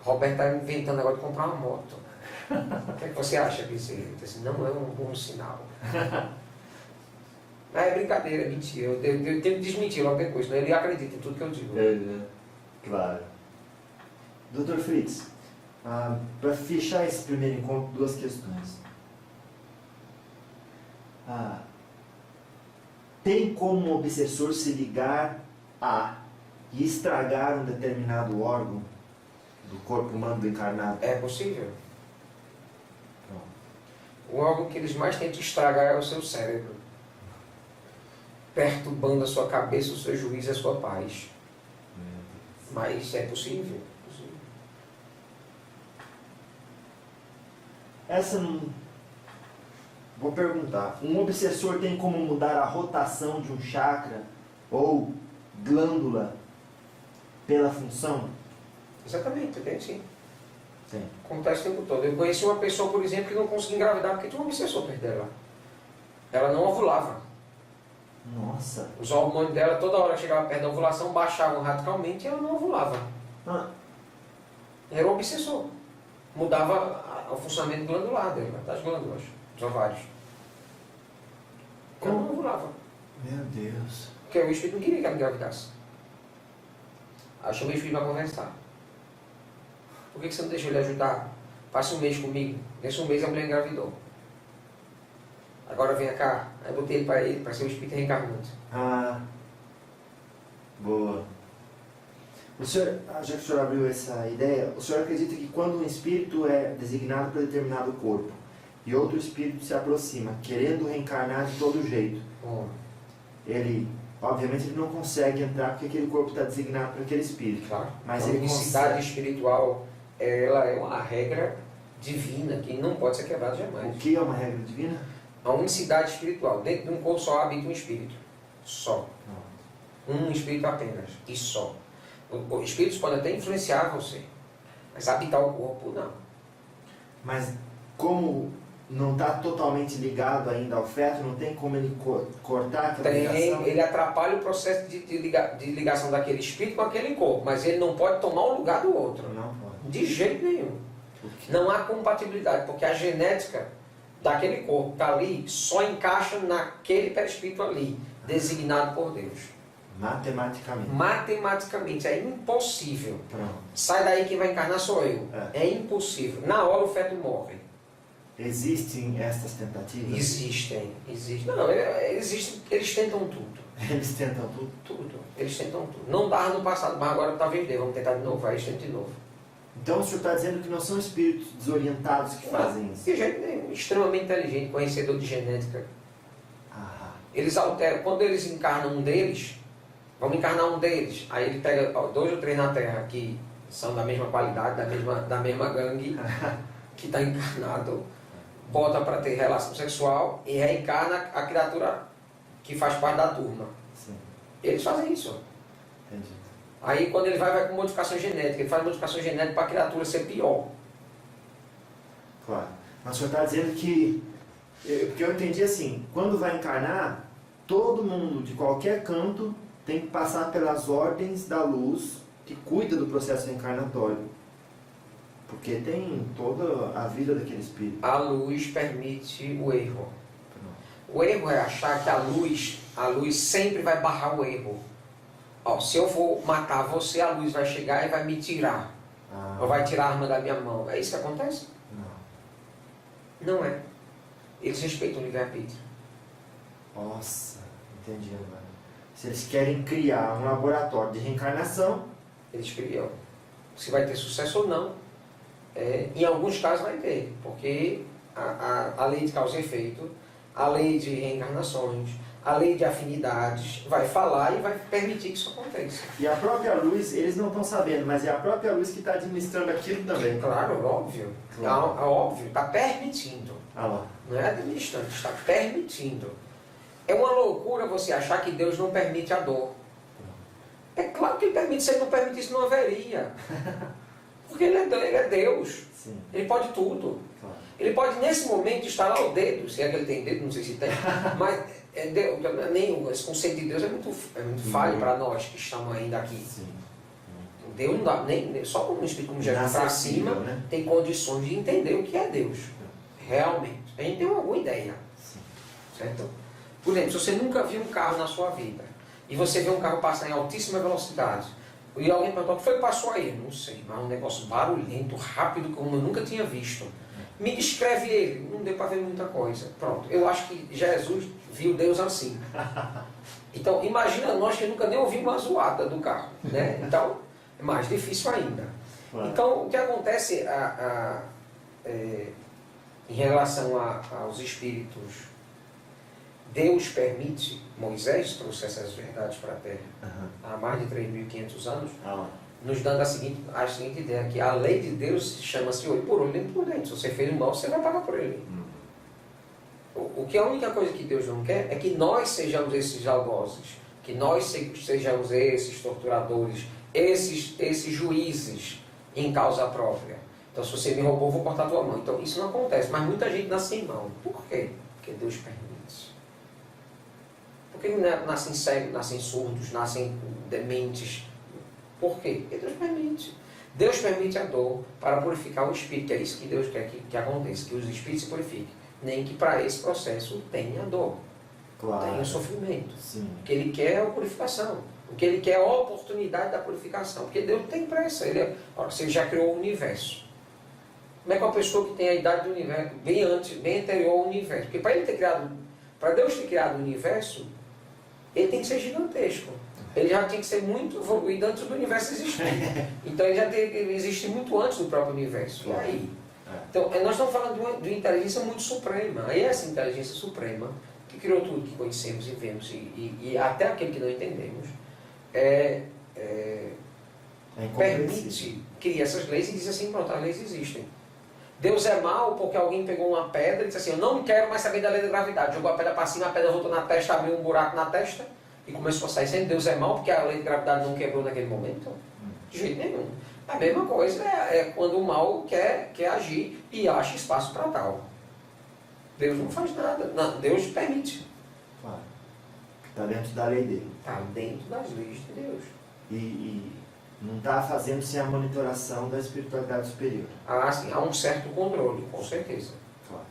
Roberto está inventando agora de comprar uma moto. O que é que você acha disso? Ele disse, não é um bom sinal. É brincadeira, é mentira. Eu tenho que desmentir logo depois, senão ele acredita em tudo que eu digo. Claro. Dr. Fritz, para fechar esse primeiro encontro, duas questões. Tem como um obsessor se ligar a e estragar um determinado órgão do corpo humano do encarnado? É possível. O órgão que eles mais tentam estragar é o seu cérebro, perturbando a sua cabeça, o seu juízo e a sua paz. Mas é possível. Essa não... Vou perguntar. Um obsessor tem como mudar a rotação de um chakra ou glândula pela função? Exatamente, tem sim. Tem. Acontece o tempo todo. Eu conheci uma pessoa, por exemplo, que não conseguia engravidar porque tinha um obsessor perto dela. Ela não ovulava. Nossa. Os hormônios dela, toda hora que chegava perto da ovulação, baixavam radicalmente e ela não ovulava. Era um obsessor. Mudava o funcionamento glandular dela, das glândulas, dos ovários. Ela não ovulava. Meu Deus. Porque o espírito não queria que ela engravidasse. Aí eu chamei o espírito para conversar. Por que você não deixou ele ajudar? Passa um mês comigo. Nesse um mês a mulher engravidou. Agora venha cá. Aí eu botei ele para ser o espírito reencarnante. Boa. O senhor, já que o senhor abriu essa ideia, o senhor acredita que quando um espírito é designado para determinado corpo e outro espírito se aproxima, querendo reencarnar de todo jeito, ele, obviamente, ele não consegue entrar porque aquele corpo está designado para aquele espírito. Claro. Mas a unicidade espiritual, ela é uma regra divina que não pode ser quebrada jamais. O que é uma regra divina? A unicidade espiritual. Dentro de um corpo só habita um espírito. Só. Um espírito apenas. E só. Os espíritos podem até influenciar você, mas habitar o corpo, não. Mas como não está totalmente ligado ainda ao feto, não tem como ele cortar aquela ligação? Ele atrapalha o processo de ligação daquele espírito com aquele corpo, mas ele não pode tomar o lugar do outro. Não pode. De jeito nenhum. Não há compatibilidade, porque a genética daquele corpo que está ali só encaixa naquele perispírito ali, designado por Deus. Matematicamente. Matematicamente, é impossível. Pronto. Sai daí, quem vai encarnar sou eu. É impossível. Na hora o feto morre. Existem estas tentativas? Existem. Não, eles tentam tudo. Eles tentam tudo? Tudo. Eles tentam tudo. Não dava no passado, mas agora talvez dê. Vamos tentar de novo, aí eles tentam de novo. Então o senhor está dizendo que não são espíritos desorientados que fazem isso? De jeito nenhum. Extremamente inteligente, conhecedor de genética. Eles alteram. Quando eles encarnam um deles, vamos encarnar um deles. Aí ele pega 2 ou 3 na Terra que são da mesma qualidade, da mesma gangue, que está encarnado, bota para ter relação sexual e reencarna a criatura que faz parte da turma. Sim. Eles fazem isso. Entendi. Aí quando ele vai com modificação genética, ele faz modificação genética para a criatura ser pior. Claro. Mas o senhor está dizendo que... Porque eu entendi assim, quando vai encarnar, todo mundo de qualquer canto tem que passar pelas ordens da luz que cuida do processo reencarnatório. Porque tem toda a vida daquele espírito. A luz permite o erro. O erro é achar que a luz sempre vai barrar o erro. Se eu for matar você, a luz vai chegar e vai me tirar. Ou vai tirar a arma da minha mão. É isso que acontece? Não é. Eles respeitam o livre-arbítrio. Nossa, entendi agora. Se eles querem criar um laboratório de reencarnação, eles criam. Se vai ter sucesso ou não, em alguns casos vai ter, porque a lei de causa e efeito, a lei de reencarnações, a lei de afinidades vai falar e vai permitir que isso aconteça. E a própria luz, eles não estão sabendo, mas é a própria luz que está administrando aquilo também. Claro, óbvio. Claro. Óbvio, está permitindo. Lá. Não é administrando, está permitindo. É uma loucura você achar que Deus não permite a dor. É claro que Ele permite, se Ele não permitisse, não haveria. Porque Ele é Deus. Sim. Ele pode tudo. Claro. Ele pode, nesse momento, estalar o dedo, se é que Ele tem dedo, não sei se tem, mas Deus, nem esse conceito de Deus é muito falho para nós que estamos ainda aqui. Sim. Deus não dá, nem, só como um espírito como Jesus para cima, né? tem condições de entender o que é Deus. Realmente. A gente tem alguma ideia. Sim. Certo? Por exemplo, se você nunca viu um carro na sua vida, e você vê um carro passar em altíssima velocidade, e alguém perguntou, o que foi que passou aí? Não sei, mas é um negócio barulhento, rápido, como eu nunca tinha visto. Me descreve ele. Não deu para ver muita coisa. Pronto. Eu acho que Jesus viu Deus assim. Então, imagina nós que nunca nem ouvimos uma zoada do carro. Né? Então, é mais difícil ainda. Claro. Então, o que acontece em relação aos espíritos, Deus permite, Moisés trouxe essas verdades para a Terra há mais de 3.500 anos, nos dando a seguinte ideia, que a lei de Deus chama-se olho por olho, dente por dente. Se você fez um mal, você vai pagar por ele. O que a única coisa que Deus não quer é que nós sejamos esses algozes, que nós sejamos esses torturadores, esses juízes em causa própria. Então, se você me roubou, eu vou cortar a tua mão. Então, isso não acontece. Mas muita gente nasce sem mão. Por quê? Porque Deus permite. Por que nascem cegos, nascem surdos, nascem dementes? Por quê? Porque Deus permite. Deus permite a dor para purificar o espírito. É isso que Deus quer que aconteça, que os espíritos se purifiquem. Nem que para esse processo tenha dor, Claro. tenha sofrimento. Sim. O que Ele quer é a purificação. O que Ele quer é a oportunidade da purificação. Porque Deus não tem pressa. Ele já criou o universo. Como é que uma pessoa que tem a idade do universo, bem antes, bem anterior ao universo? Porque para Deus ter criado o universo, Ele tem que ser gigantesco. Ele já tinha que ser muito evoluído antes do universo existir. Então ele já existe muito antes do próprio universo. E aí? Então nós estamos falando de uma inteligência muito suprema. Aí essa inteligência suprema, que criou tudo que conhecemos e vemos, e até aquele que não entendemos, permite, cria essas leis e diz assim, pronto, as leis existem. Deus é mau porque alguém pegou uma pedra e disse assim, eu não quero mais saber da lei da gravidade. Jogou a pedra para cima, a pedra voltou na testa, abriu um buraco na testa e começou a sair sendo. Deus é mau porque a lei da gravidade não quebrou naquele momento? De jeito nenhum. A mesma coisa é quando o mal quer agir e acha espaço para tal. Deus não faz nada. Não, Deus permite. Claro. Está dentro da lei dele. Está dentro das leis de Deus. E não está fazendo sem a monitoração da espiritualidade superior. Ah, sim, há um certo controle, com certeza. Claro.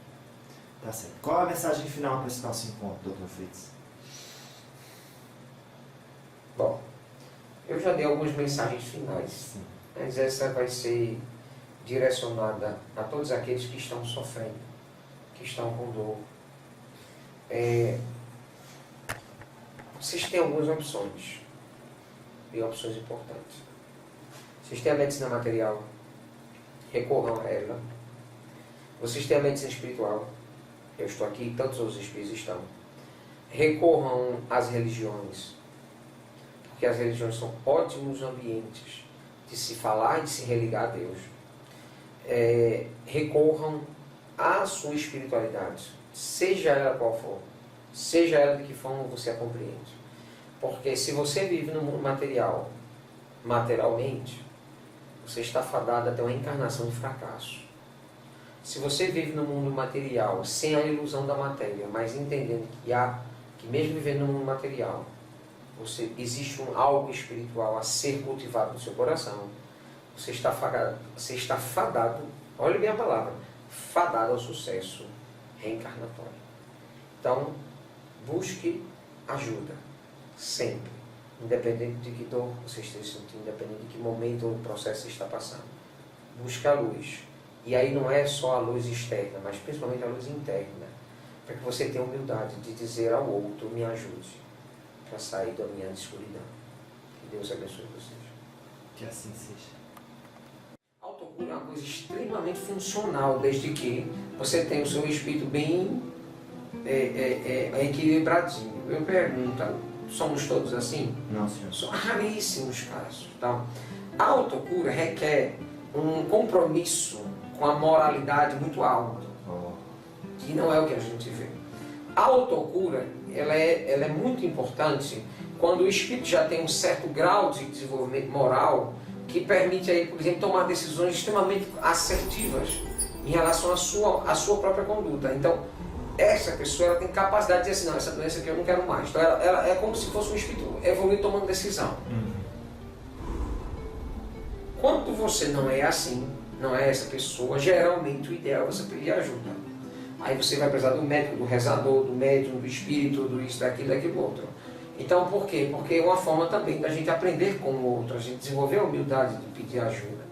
Tá certo. Qual a mensagem final para esse nosso encontro, Dr. Fritz? Bom, eu já dei algumas mensagens finais. Sim. Mas essa vai ser direcionada a todos aqueles que estão sofrendo, que estão com dor. Vocês têm algumas opções, e opções importantes. Vocês têm a medicina material, recorram a ela. Vocês têm a medicina espiritual, eu estou aqui, tantos outros espíritos estão. Recorram às religiões, porque as religiões são ótimos ambientes de se falar e de se religar a Deus. Recorram à sua espiritualidade, seja ela qual for, seja ela de que forma você a compreende. Porque se você vive no mundo material, materialmente, você está fadado até uma encarnação de fracasso. Se você vive no mundo material, sem a ilusão da matéria, mas entendendo que mesmo vivendo no mundo material, existe algo espiritual a ser cultivado no seu coração, você está fadado, olha bem a palavra, fadado ao sucesso reencarnatório. Então, busque ajuda, sempre, independente de que dor você esteja sentindo, independente de que momento ou processo você está passando. Busque a luz. E aí não é só a luz externa, mas principalmente a luz interna, para que você tenha humildade de dizer ao outro, me ajude para sair da minha escuridão. Que Deus abençoe vocês. Que assim seja. A autocura é uma coisa extremamente funcional, desde que você tenha o seu espírito bem equilibradinho. Eu pergunto, somos todos assim? Não, senhor. São raríssimos casos. Então, a autocura requer um compromisso com a moralidade muito alto, que não é o que a gente vê. A autocura, ela é muito importante quando o espírito já tem um certo grau de desenvolvimento moral que permite a ele, por exemplo, tomar decisões extremamente assertivas em relação à sua própria conduta. Então, essa pessoa ela tem capacidade de dizer assim, não, essa doença aqui eu não quero mais. Então, ela é como se fosse um espírito evoluído tomando decisão. Quando você não é assim, não é essa pessoa, geralmente o ideal é você pedir ajuda. Aí você vai precisar do médico, do rezador, do médium, do espírito, do isso, daquilo outro. Então, por quê? Porque é uma forma também da gente aprender com o outro, a gente desenvolver a humildade de pedir ajuda.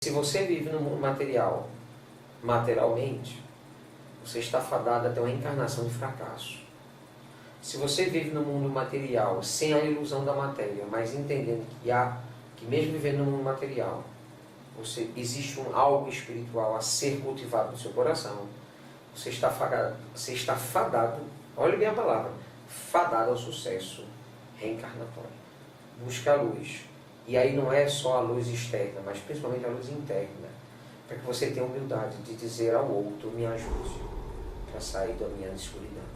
Se você vive no mundo material, materialmente, você está fadado até uma encarnação de fracasso. Se você vive no mundo material, sem a ilusão da matéria, mas entendendo que mesmo vivendo no mundo material, existe algo espiritual a ser cultivado no seu coração, você está fadado, olha bem a palavra, fadado ao sucesso reencarnatório. Busca a luz. E aí não é só a luz externa, mas principalmente a luz interna, para que você tenha humildade de dizer ao outro, me ajude para sair da minha escuridão.